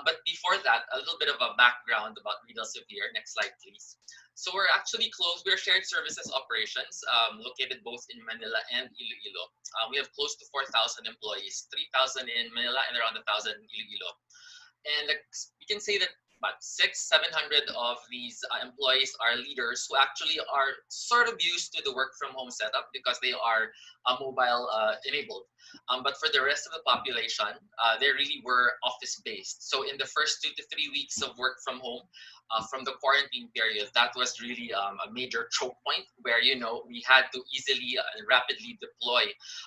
But before that, a little bit of a background about Read Elsevier. Next slide, please. So we're actually close. We're shared services operations located both in Manila and Iloilo. We have close to 4,000 employees, 3,000 in Manila and around 1,000 in Iloilo. And we can say that about 600-700 of these employees are leaders who actually are sort of used to the work from home setup because they are mobile enabled. But for the rest of the population, they really were office based. So in the first 2 to 3 weeks of work from home, from the quarantine period, that was really a major choke point where, we had to easily and rapidly deploy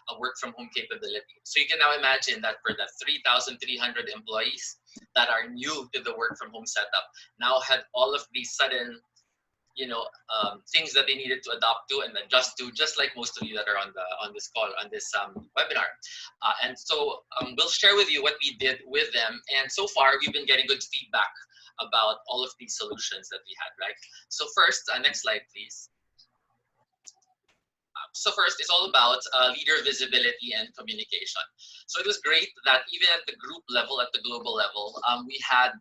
a work from home capability. So you can now imagine that for the 3,300 employees that are new to the work from home setup, now had all of these sudden, things that they needed to adapt to and adjust to, just like most of you that are on this call, on this webinar. And so we'll share with you what we did with them. And so far, we've been getting good feedback about all of these solutions that we had, right? So first, next slide, please. So first, it's all about leader visibility and communication. So it was great that even at the group level, at the global level, we had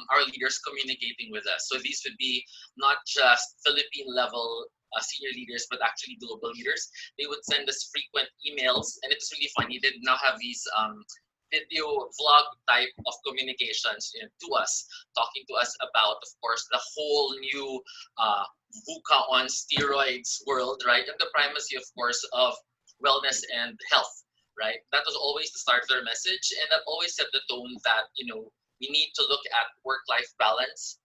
our leaders communicating with us. So these would be not just Philippine level senior leaders, but actually global leaders. They would send us frequent emails, and it's really funny. They now have these video vlog type of communications to us, talking to us about, of course, the whole new VUCA on steroids world, right? And the primacy, of course, of wellness and health, right? That was always the start of their message, and that always set the tone that, we need to look at work-life balance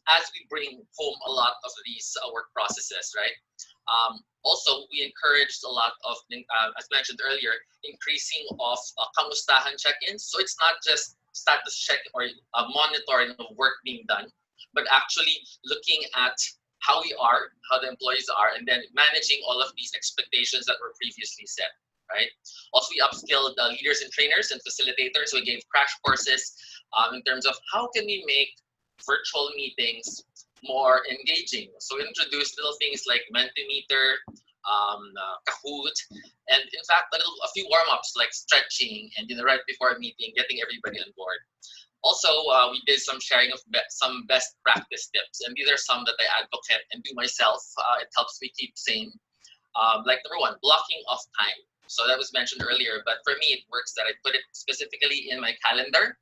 as we bring home a lot of these work processes, right? Also, we encouraged a lot of, as mentioned earlier, increasing of kamustahan check-ins. So it's not just status check or monitoring of work being done, but actually looking at how we are, how the employees are, and then managing all of these expectations that were previously set, right? Also, we upskilled leaders and trainers and facilitators. We gave crash courses in terms of how can we make virtual meetings more engaging. So we introduced little things like Mentimeter, Kahoot, and in fact, a few warm-ups like stretching and right before a meeting, getting everybody on board. Also, we did some sharing of some best practice tips, and these are some that I advocate and do myself. It helps me keep sane. Like number one, blocking off time. So that was mentioned earlier, but for me, it works that I put it specifically in my calendar.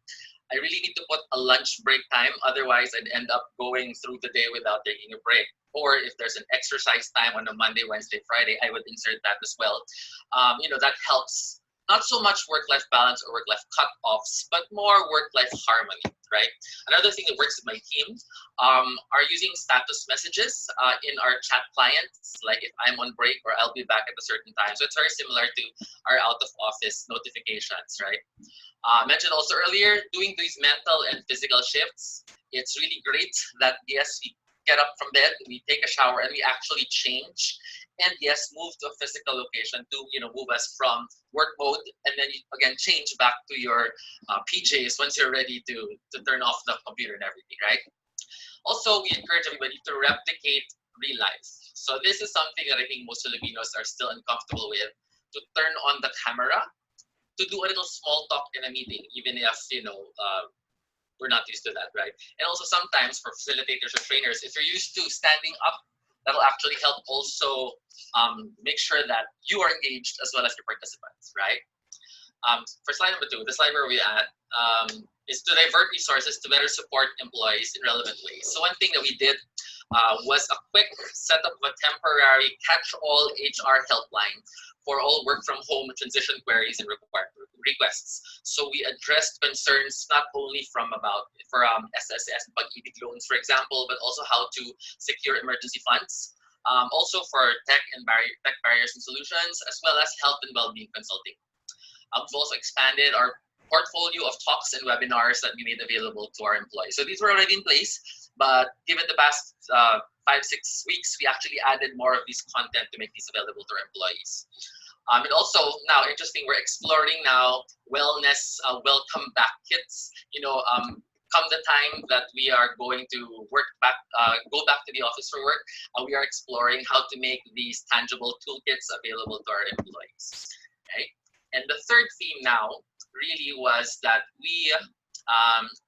I really need to put a lunch break time. Otherwise, I'd end up going through the day without taking a break. Or if there's an exercise time on a Monday, Wednesday, Friday, I would insert that as well. That helps. Not so much work-life balance or work-life cut-offs, but more work-life harmony, right? Another thing that works with my team are using status messages in our chat clients, like if I'm on break or I'll be back at a certain time. So it's very similar to our out-of-office notifications, right? Mentioned also earlier, doing these mental and physical shifts. It's really great that, yes, we get up from bed, we take a shower, and we actually change. And yes, move to a physical location to, move us from work mode, and then again, change back to your PJs once you're ready to turn off the computer and everything, right? Also, we encourage everybody to replicate real life. So this is something that I think most Filipinos are still uncomfortable with, to turn on the camera, to do a little small talk in a meeting, even if, we're not used to that, right? And also sometimes for facilitators or trainers, if you're used to standing up, that'll actually help also make sure that you are engaged as well as your participants, right? For slide number 2, the slide where we're at is to divert resources to better support employees in relevant ways. So one thing that we did was a quick setup of a temporary catch-all HR helpline for all work from home transition queries and requests. So we addressed concerns not only for SSS pag-ibig loans, for example, but also how to secure emergency funds. Also for tech barriers and solutions, as well as health and well-being consulting. We've also expanded our portfolio of talks and webinars that we made available to our employees. So these were already in place, but given the past 5-6 weeks, we actually added more of these content to make these available to our employees. And also now, interesting, we're exploring now wellness welcome back kits. Come the time that we are going to go back to the office for work, we are exploring how to make these tangible toolkits available to our employees. Right? And the third theme now really was that we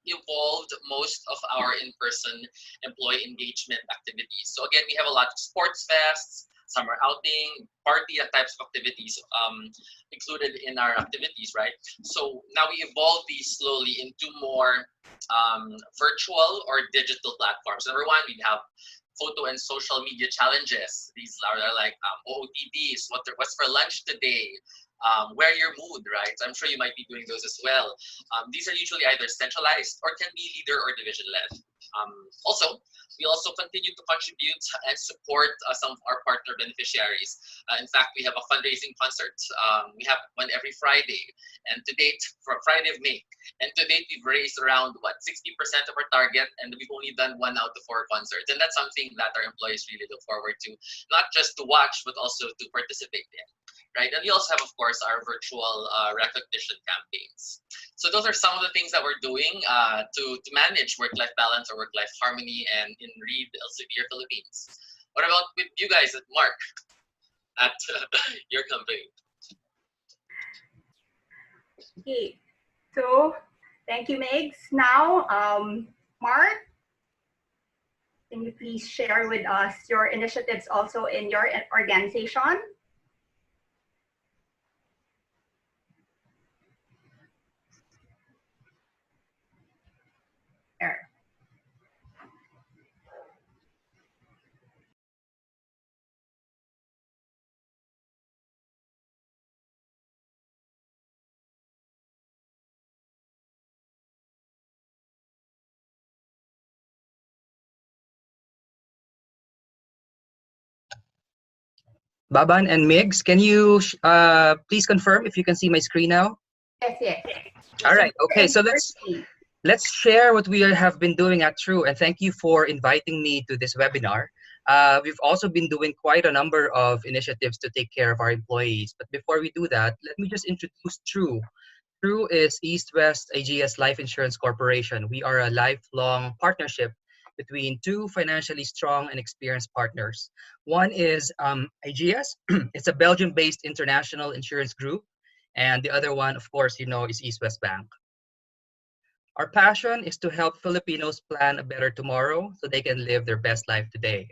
evolved most of our in-person employee engagement activities. So again, we have a lot of sports fests, summer outing, party types of activities included in our activities, right? So now we evolve these slowly into more virtual or digital platforms. Number one, we have photo and social media challenges. These are like OOTDs, what's for lunch today, wear your mood, right? So I'm sure you might be doing those as well. These are usually either centralized or can be leader or division led. We also continue to contribute and support some of our partner beneficiaries. In fact, we have a fundraising concert. We have one every Friday, and to date, for Friday of May, and to date, we've raised around 60% of our target, and we've only done 1 out of 4 concerts. And that's something that our employees really look forward to, not just to watch, but also to participate in. Right, and we also have, of course, our virtual recognition campaigns. So those are some of the things that we're doing to manage work-life balance or work-life harmony and in Reed Elsevier Philippines. What about with you guys at Mark at your company? Okay, so thank you, Megs. Now, Mark, can you please share with us your initiatives also in your organization? There. Baban and Migs, can you please confirm if you can see my screen now? Yes, yes. All right. Okay. So let's share what we have been doing at True, and thank you for inviting me to this webinar. We've also been doing quite a number of initiatives to take care of our employees. But before we do that, let me just introduce True. True is East West AGS Life Insurance Corporation. We are a lifelong partnership between 2 financially strong and experienced partners. One is AGS. It's a Belgium-based international insurance group. And the other one, of course, is East West Bank. Our passion is to help Filipinos plan a better tomorrow so they can live their best life today.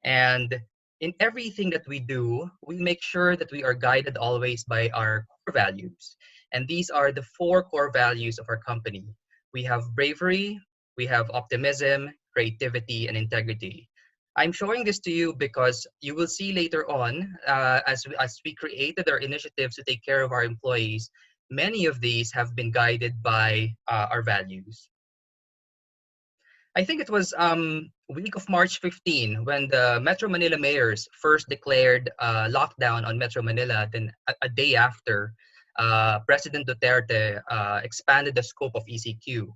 And in everything that we do, we make sure that we are guided always by our core values. And these are the 4 core values of our company. We have bravery, we have optimism, creativity, and integrity. I'm showing this to you because you will see later on, as we created our initiatives to take care of our employees, many of these have been guided by our values. I think it was week of March 15 when the Metro Manila mayors first declared lockdown on Metro Manila. Then a day after, President Duterte expanded the scope of ECQ.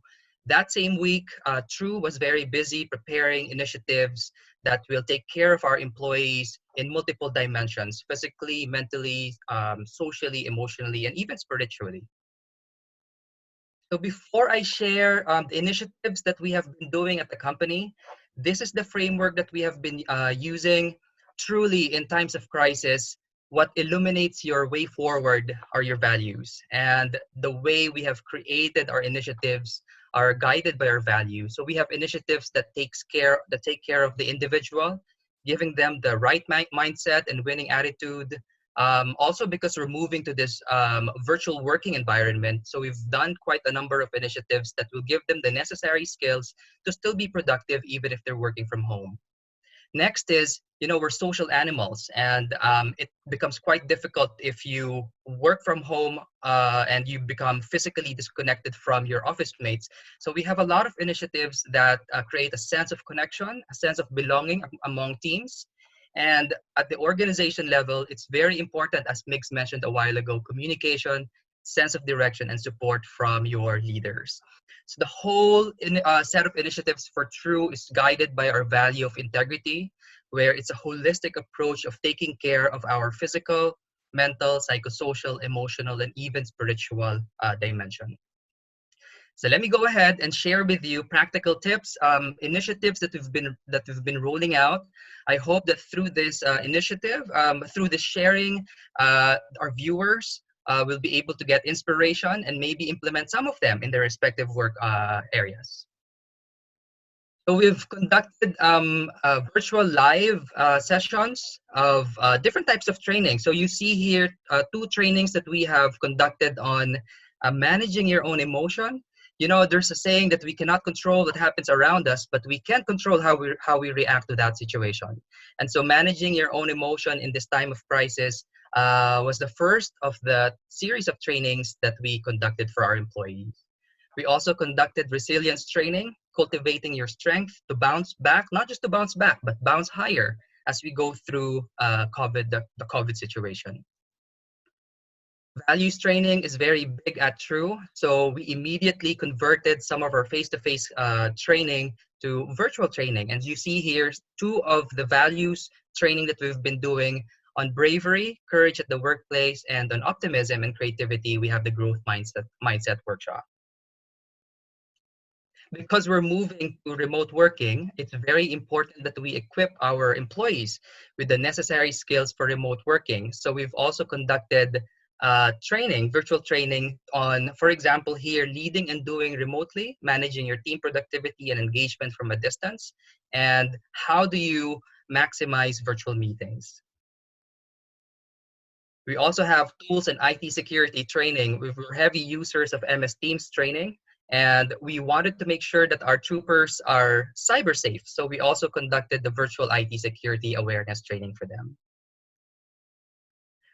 That same week, True was very busy preparing initiatives that will take care of our employees in multiple dimensions: physically, mentally, socially, emotionally, and even spiritually. So before I share the initiatives that we have been doing at the company, this is the framework that we have been using. Truly, in times of crisis, what illuminates your way forward are your values. And the way we have created our initiatives are guided by our values. So we have initiatives that take care of the individual, giving them the right mindset and winning attitude. Also because we're moving to this virtual working environment, so we've done quite a number of initiatives that will give them the necessary skills to still be productive even if they're working from home. Next is, we're social animals, and it becomes quite difficult if you work from home and you become physically disconnected from your office mates. So we have a lot of initiatives that create a sense of connection, a sense of belonging among teams. And at the organization level, it's very important, as Migs mentioned a while ago, communication, sense of direction, and support from your leaders. So the whole set of initiatives for True is guided by our value of integrity, where it's a holistic approach of taking care of our physical, mental, psychosocial, emotional, and even spiritual dimension. So let me go ahead and share with you practical tips, initiatives that we've been rolling out. I hope that through this initiative, through this sharing, our viewers will be able to get inspiration and maybe implement some of them in their respective work areas. So we've conducted virtual live sessions of different types of training. So you see here two trainings that we have conducted on managing your own emotion. You know, there's a saying that we cannot control what happens around us, but we can control how we react to that situation. And so managing your own emotion in this time of crisis was the first of the series of trainings that we conducted for our employees. We also conducted resilience training, cultivating your strength to bounce back, not just to bounce back, but bounce higher as we go through the COVID situation. Values training is very big at True, so we immediately converted some of our face-to-face training to virtual training. And you see here two of the values training that we've been doing on bravery, courage at the workplace, and on optimism and creativity. We have the growth mindset workshop. Because we're moving to remote working, it's very important that we equip our employees with the necessary skills for remote working. So we've also conducted training, virtual training on, for example, here, leading and doing remotely, managing your team productivity and engagement from a distance, and how do you maximize virtual meetings. We also have tools and IT security training. We're heavy users of MS Teams training, and we wanted to make sure that our troopers are cyber safe. So we also conducted the virtual IT security awareness training for them.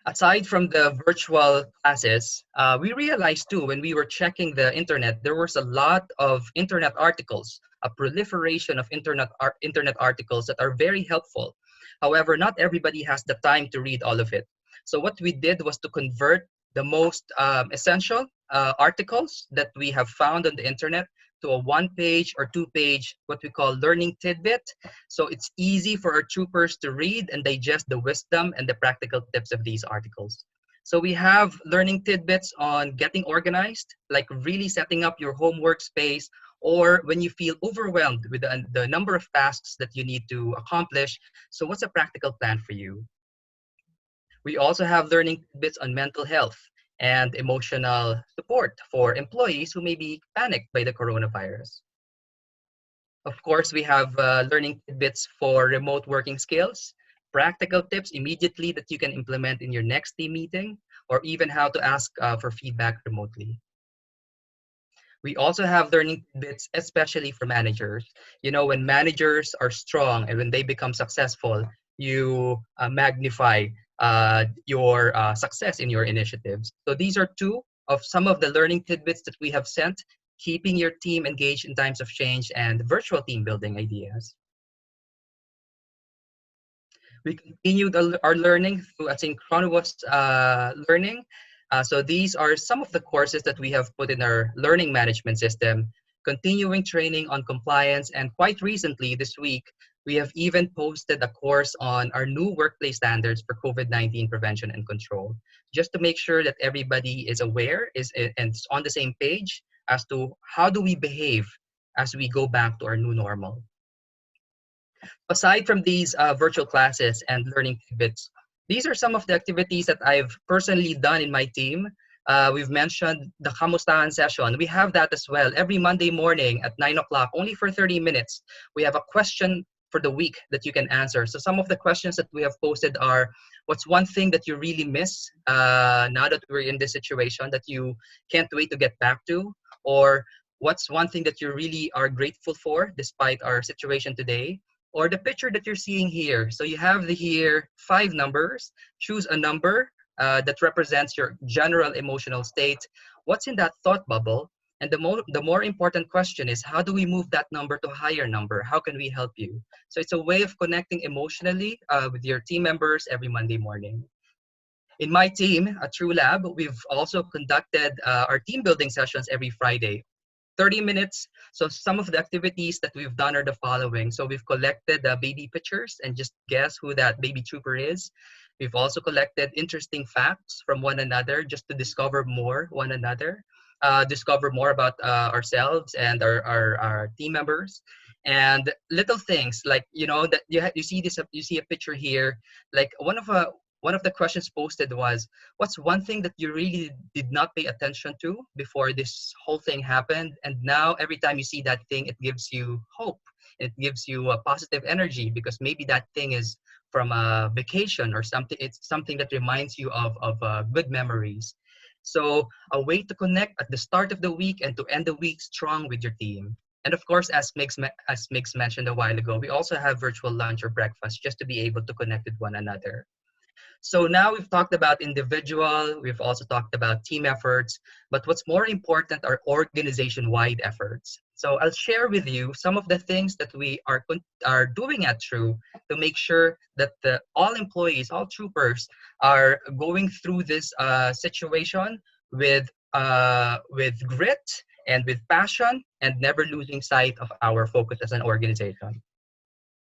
Aside from the virtual classes, we realized too, when we were checking the internet, there was a lot of internet articles, a proliferation of internet articles that are very helpful. However, not everybody has the time to read all of it. So what we did was to convert the most essential articles that we have found on the internet to a one-page or two-page, what we call learning tidbit. So it's easy for our troopers to read and digest the wisdom and the practical tips of these articles. So we have learning tidbits on getting organized, like really setting up your home workspace, or when you feel overwhelmed with the number of tasks that you need to accomplish. So what's a practical plan for you? We also have learning tidbits on mental health and emotional support for employees who may be panicked by the coronavirus. Of course, we have learning tidbits for remote working skills, practical tips immediately that you can implement in your next team meeting, or even how to ask for feedback remotely. We also have learning tidbits, especially for managers. You know, when managers are strong and when they become successful, you magnify your success in your initiatives. So these are two of some of the learning tidbits that we have sent, keeping your team engaged in times of change and virtual team building ideas. We continued our learning through asynchronous learning. So these are some of the courses that we have put in our learning management system, continuing training on compliance, and quite recently this week, we have even posted a course on our new workplace standards for COVID-19 prevention and control, just to make sure that everybody is aware and on the same page as to how do we behave as we go back to our new normal. Aside from these virtual classes and learning tidbits, these are some of the activities that I've personally done in my team. We've mentioned the Kamustahan session. We have that as well every Monday morning at 9 o'clock, only for 30 minutes. We have a question for the week that you can answer. So some of the questions that we have posted are, what's one thing that you really miss now that we're in this situation that you can't wait to get back to? Or what's one thing that you really are grateful for despite our situation today? Or the picture that you're seeing here. So you have here 5 numbers. Choose a number that represents your general emotional state. What's in that thought bubble? And the more important question is, how do we move that number to a higher number? How can we help you? So it's a way of connecting emotionally with your team members every Monday morning. In my team at True Lab, we've also conducted our team building sessions every Friday. 30 minutes. So some of the activities that we've done are the following. So we've collected baby pictures and just guess who that baby trooper is. We've also collected interesting facts from one another just to discover more one another, discover more about ourselves and our team members. And little things like, you know, that you see this, you see a picture here, like one of the questions posted was, what's one thing that you really did not pay attention to before this whole thing happened? And now every time you see that thing, it gives you hope. It gives you a positive energy because maybe that thing is from a vacation or something. It's something that reminds you of good memories. So a way to connect at the start of the week and to end the week strong with your team. And of course, as Mix mentioned a while ago, we also have virtual lunch or breakfast just to be able to connect with one another. So now we've talked about individual, we've also talked about team efforts, but what's more important are organization-wide efforts. So I'll share with you some of the things that we are doing at True to make sure that all employees, all troopers are going through this situation with grit and with passion and never losing sight of our focus as an organization.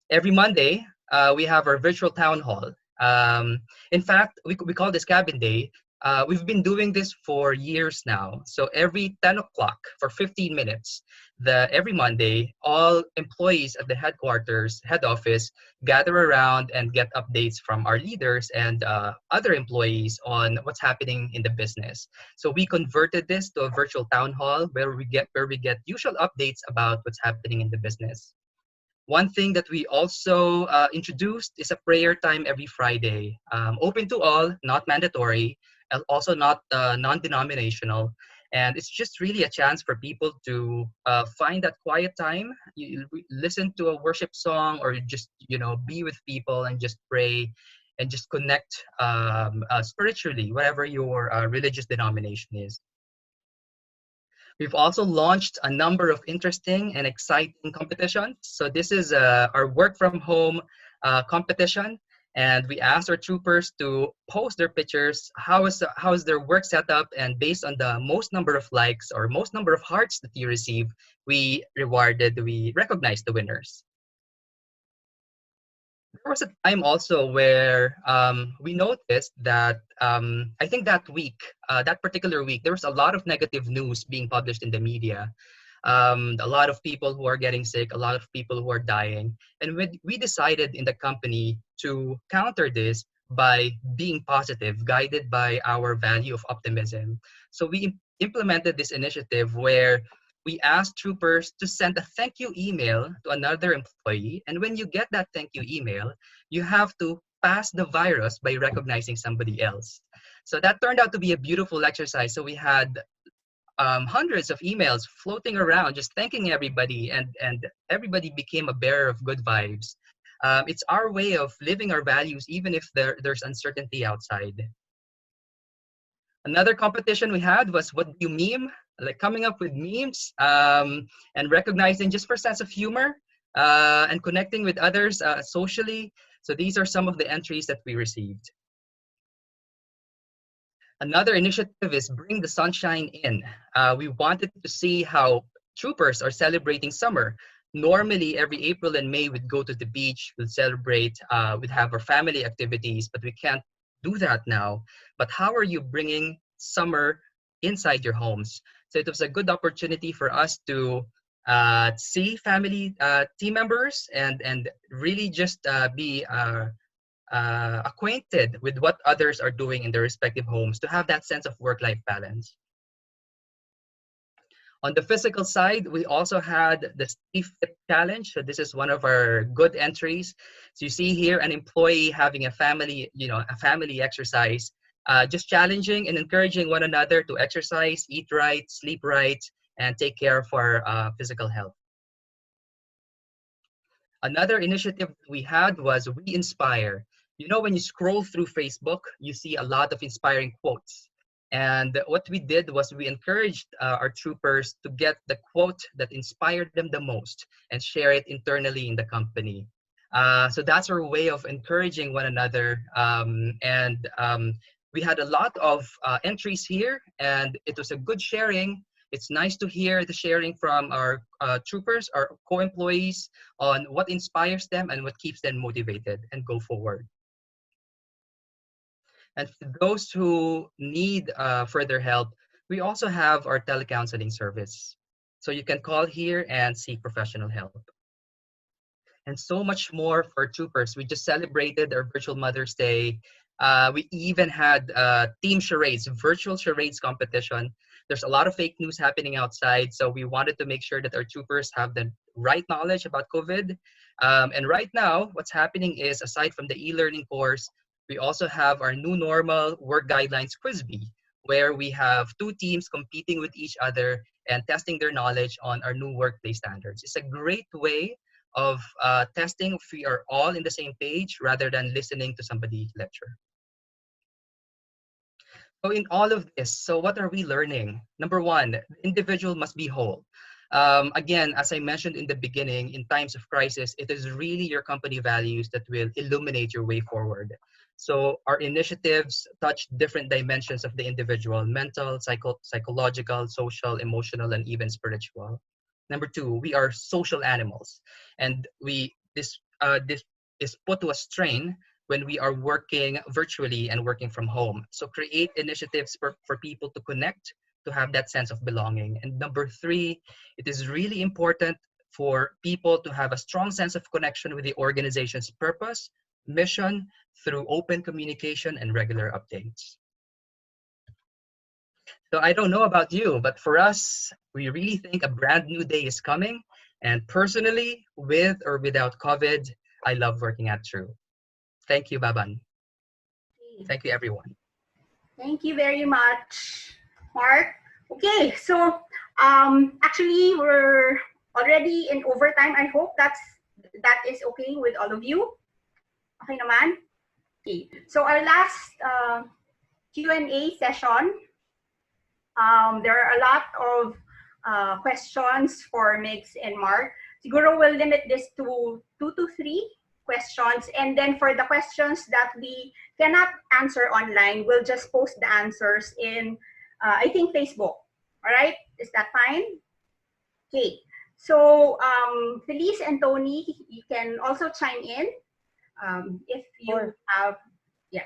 Every Monday, we have our virtual town hall. In fact, we call this Cabin Day. We've been doing this for years now. So every 10 o'clock for 15 minutes, every Monday, all employees at the head office, gather around and get updates from our leaders and other employees on what's happening in the business. So we converted this to a virtual town hall where we get usual updates about what's happening in the business. One thing that we also introduced is a prayer time every Friday, open to all, not mandatory, and also not non-denominational. And it's just really a chance for people to find that quiet time, listen to a worship song, or just, you know, be with people and just pray and just connect spiritually, whatever your religious denomination is. We've also launched a number of interesting and exciting competitions. So this is our work from home competition. And we asked our troopers to post their pictures, how is their work set up, and based on the most number of likes or most number of hearts that you receive, we recognized the winners. There was a time also where we noticed that I think that particular week, there was a lot of negative news being published in the media. A lot of people who are getting sick, a lot of people who are dying. And we decided in the company to counter this by being positive, guided by our value of optimism. So we implemented this initiative where we asked troopers to send a thank you email to another employee. And when you get that thank you email, you have to pass the virus by recognizing somebody else. So that turned out to be a beautiful exercise. So we had hundreds of emails floating around, just thanking everybody, and everybody became a bearer of good vibes. It's our way of living our values, even if there's uncertainty outside. Another competition we had was what do you meme? Like coming up with memes and recognizing just for sense of humor and connecting with others socially. So these are some of the entries that we received. Another initiative is Bring the Sunshine In. We wanted to see how troopers are celebrating summer. Normally, every April and May, we'd go to the beach, we'd celebrate, we'd have our family activities, but we can't do that now. But how are you bringing summer inside your homes? So it was a good opportunity for us to see family team members and really just be acquainted with what others are doing in their respective homes to have that sense of work-life balance. On the physical side, we also had the Stay Fit Challenge. So this is one of our good entries. So you see here an employee having a family exercise, just challenging and encouraging one another to exercise, eat right, sleep right, and take care of our physical health. Another initiative we had was We Inspire. You know, when you scroll through Facebook, you see a lot of inspiring quotes. And what we did was we encouraged our troopers to get the quote that inspired them the most and share it internally in the company. So that's our way of encouraging one another. We had a lot of entries here, and it was a good sharing. It's nice to hear the sharing from our troopers, our co-employees, on what inspires them and what keeps them motivated and go forward. And for those who need further help, we also have our telecounseling service. So you can call here and seek professional help. And so much more for troopers. We just celebrated our virtual Mother's Day. We even had team charades, virtual charades competition. There's a lot of fake news happening outside, so we wanted to make sure that our troopers have the right knowledge about COVID. And right now, what's happening is, aside from the e-learning course, we also have our new normal work guidelines quiz bee, where we have two teams competing with each other and testing their knowledge on our new workplace standards. It's a great way of testing if we are all in the same page rather than listening to somebody lecture. So in all of this, so what are we learning? Number one, the individual must be whole. Again, as I mentioned in the beginning, in times of crisis, it is really your company values that will illuminate your way forward. So our initiatives touch different dimensions of the individual: mental, psychological, social, emotional, and even spiritual. Number two, we are social animals, and this is put to a strain when we are working virtually and working from home. So create initiatives for people to connect, to have that sense of belonging. And number three, it is really important for people to have a strong sense of connection with the organization's purpose, mission, through open communication and regular updates. So I don't know about you, but for us, we really think a brand new day is coming. And personally, with or without COVID, I love working at True. Thank you, Baban. Thank you, everyone. Thank you very much, Mark. Okay, so actually we're already in overtime. I hope that is okay with all of you. Okay naman? Okay. So our last Q&A session, there are a lot of questions for Migs and Mark. Siguro we'll limit this to 2 to 3 questions, and then for the questions that we cannot answer online, we'll just post the answers in, I think, Facebook. All right? Is that fine? Okay. So Felice and Tony, you can also chime in if you have, yeah.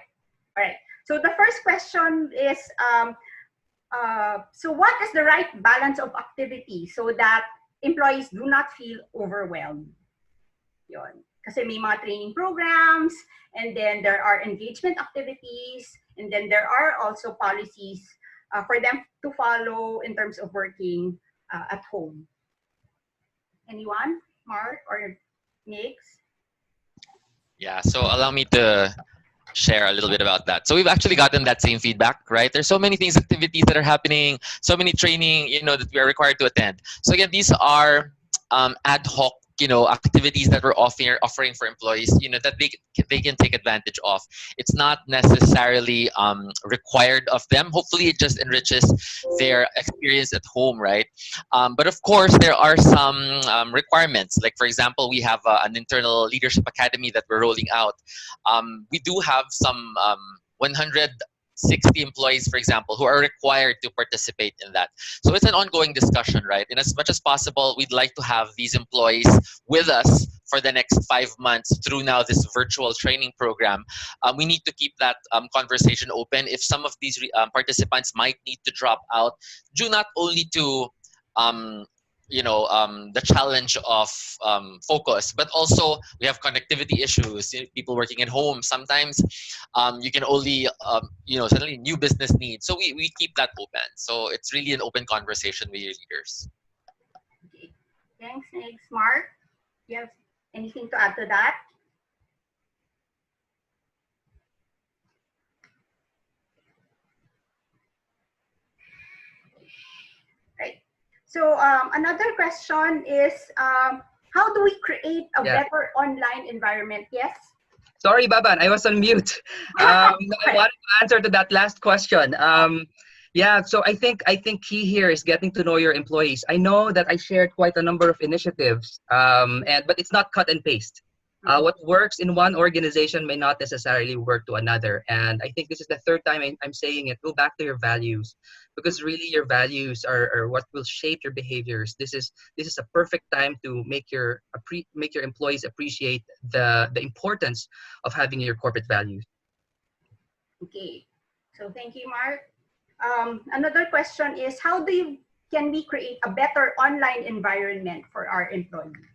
All right. So the first question is, so what is the right balance of activity so that employees do not feel overwhelmed? Yun. Kasi may mga training programs, and then there are engagement activities, and then there are also policies for them to follow in terms of working at home. Anyone? Mark or Mix? Yeah, so allow me to share a little bit about that. So we've actually gotten that same feedback, right? There's so many things, activities that are happening, so many training, that we are required to attend. So again, these are ad hoc, activities that we're offering for employees, that they can take advantage of. It's not necessarily required of them. Hopefully, it just enriches their experience at home, right? But of course, there are some requirements. Like, for example, we have an internal leadership academy that we're rolling out. We do have some 160 employees, for example, who are required to participate in that. So it's an ongoing discussion, right? And as much as possible, we'd like to have these employees with us for the next 5 months through now this virtual training program. We need to keep that conversation open. If some of these participants might need to drop out, due not only to the challenge of focus, but also we have connectivity issues, people working at home. Sometimes you can only, suddenly new business needs. So we keep that open. So it's really an open conversation with your leaders. Okay. Thanks, Mark. Do you have anything to add to that? So another question is, how do we create a better online environment? Yes? Sorry, Baban, I was on mute. I wanted to answer to that last question. Yeah, so I think key here is getting to know your employees. I know that I shared quite a number of initiatives, but it's not cut and paste. What works in one organization may not necessarily work to another. And I think this is the third time I'm saying it. Go back to your values, because really your values are what will shape your behaviors. This is a perfect time to make your employees appreciate the importance of having your corporate values. Okay, so thank you, Mark. Another question is, can we create a better online environment for our employees?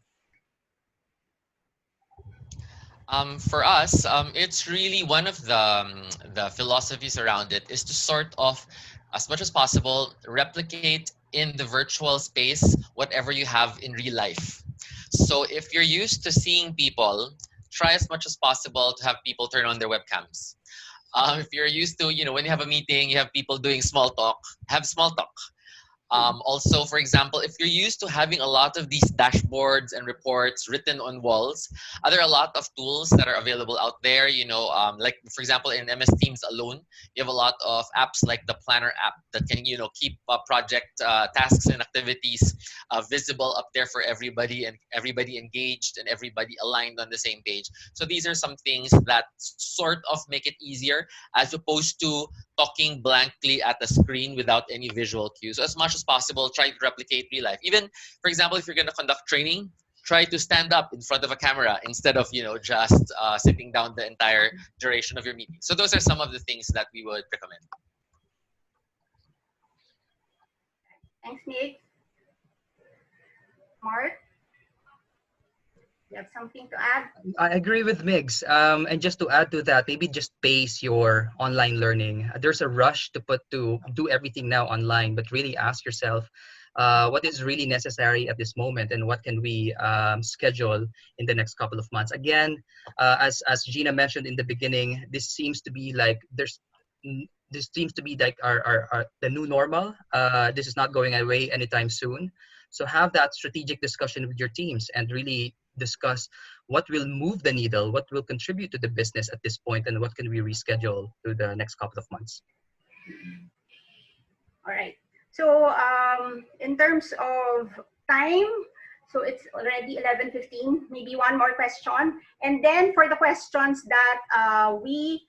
For us, it's really one of the philosophies around it is to sort of, as much as possible, replicate in the virtual space whatever you have in real life. So if you're used to seeing people, try as much as possible to have people turn on their webcams. If you're used to, when you have a meeting, you have people doing small talk, have small talk. Also, for example, if you're used to having a lot of these dashboards and reports written on walls, there are a lot of tools that are available out there. Like for example, in MS Teams alone, you have a lot of apps like the Planner app that can, keep project tasks and activities visible up there for everybody, and everybody engaged and everybody aligned on the same page. So these are some things that sort of make it easier as opposed to talking blankly at the screen without any visual cues. So as much as possible, try to replicate real life. Even, for example, if you're going to conduct training, try to stand up in front of a camera instead of, just sitting down the entire duration of your meeting. So those are some of the things that we would recommend. Thanks, Nick. Mark, you have something to add? I agree with Migs. And just to add to that, maybe just pace your online learning. There's a rush to do everything now online, but really ask yourself, what is really necessary at this moment, and what can we schedule in the next couple of months? Again, as Gina mentioned in the beginning, this seems to be like our the new normal. This is not going away anytime soon. So have that strategic discussion with your teams and really discuss what will move the needle, what will contribute to the business at this point, and what can we reschedule to the next couple of months. All right. So in terms of time, so it's already 11:15. Maybe one more question. And then for the questions that we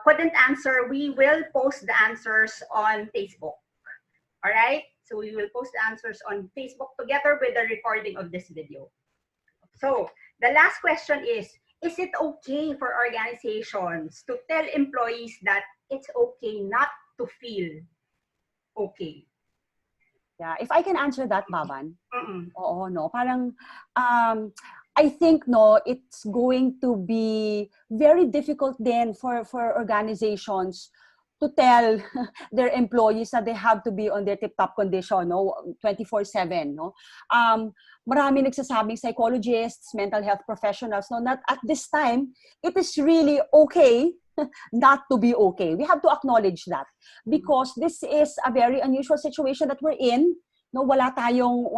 couldn't answer, we will post the answers on Facebook. All right. So we will post the answers on Facebook together with the recording of this video. So the last question is it okay for organizations to tell employees that it's okay not to feel okay? Yeah, if I can answer that, Baban. Mm-mm. Oo, no. Parang, I think, no, it's going to be very difficult then for organizations to tell their employees that they have to be on their tip-top condition, no, 24/7, no. Marami nagsasabing psychologists, mental health professionals, no, that at this time, it is really okay not to be okay. We have to acknowledge that because this is a very unusual situation that we're in. No, wala tayong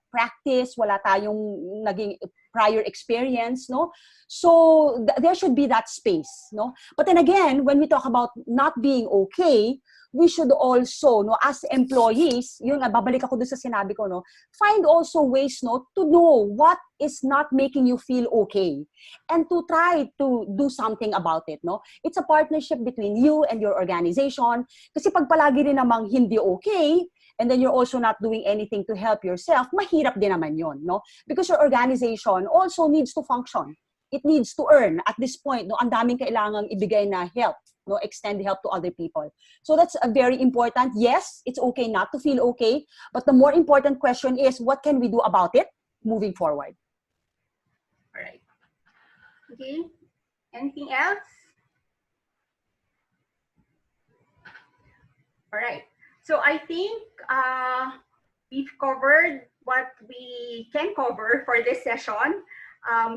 practice, wala tayong naging prior experience, no? So there should be that space, no? But then again, when we talk about not being okay, we should also, no, as employees, yun nga, babalik ako dun sa sinabi ko, no, find also ways, no, to know what is not making you feel okay and to try to do something about it, no? It's a partnership between you and your organization. Kasi pag palagi rin namang hindi okay, and then you're also not doing anything to help yourself, mahirap din naman yun, no? Because your organization also needs to function. It needs to earn. At this point, no, ang daming kailangang ibigay na help, no, extend help to other people. So that's a very important. Yes, it's okay not to feel okay, but the more important question is, what can we do about it moving forward? All right. Okay. Anything else? All right. So I think we've covered what we can cover for this session.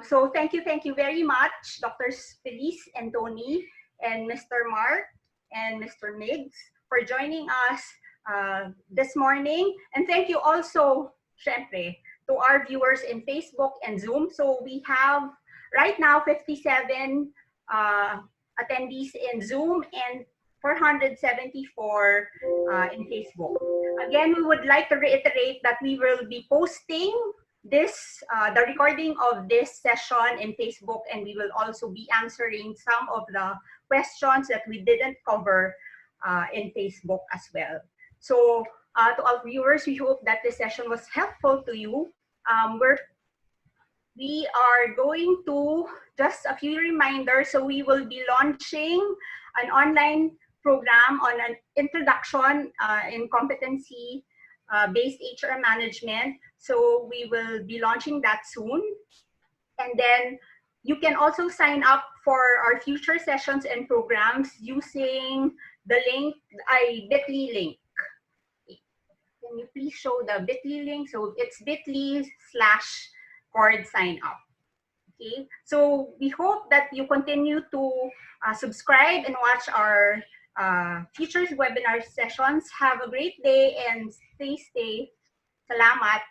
So thank you very much, Drs. Feliz and Tony, and Mr. Mark and Mr. Miggs for joining us this morning. And thank you also, syempre, to our viewers in Facebook and Zoom. So we have right now 57 attendees in Zoom and 474 in Facebook. Again, we would like to reiterate that we will be posting the recording of this session in Facebook, and we will also be answering some of the questions that we didn't cover in Facebook as well. So to all viewers, we hope that this session was helpful to you. We are going to just a few reminders. So we will be launching an online program on an introduction in competency-based HR management. So we will be launching that soon. And then you can also sign up for our future sessions and programs using the link, bit.ly link. Can you please show the bit.ly link? So it's bit.ly/cord sign up. Okay, so we hope that you continue to subscribe and watch our future webinar sessions. Have a great day and stay safe. Salamat.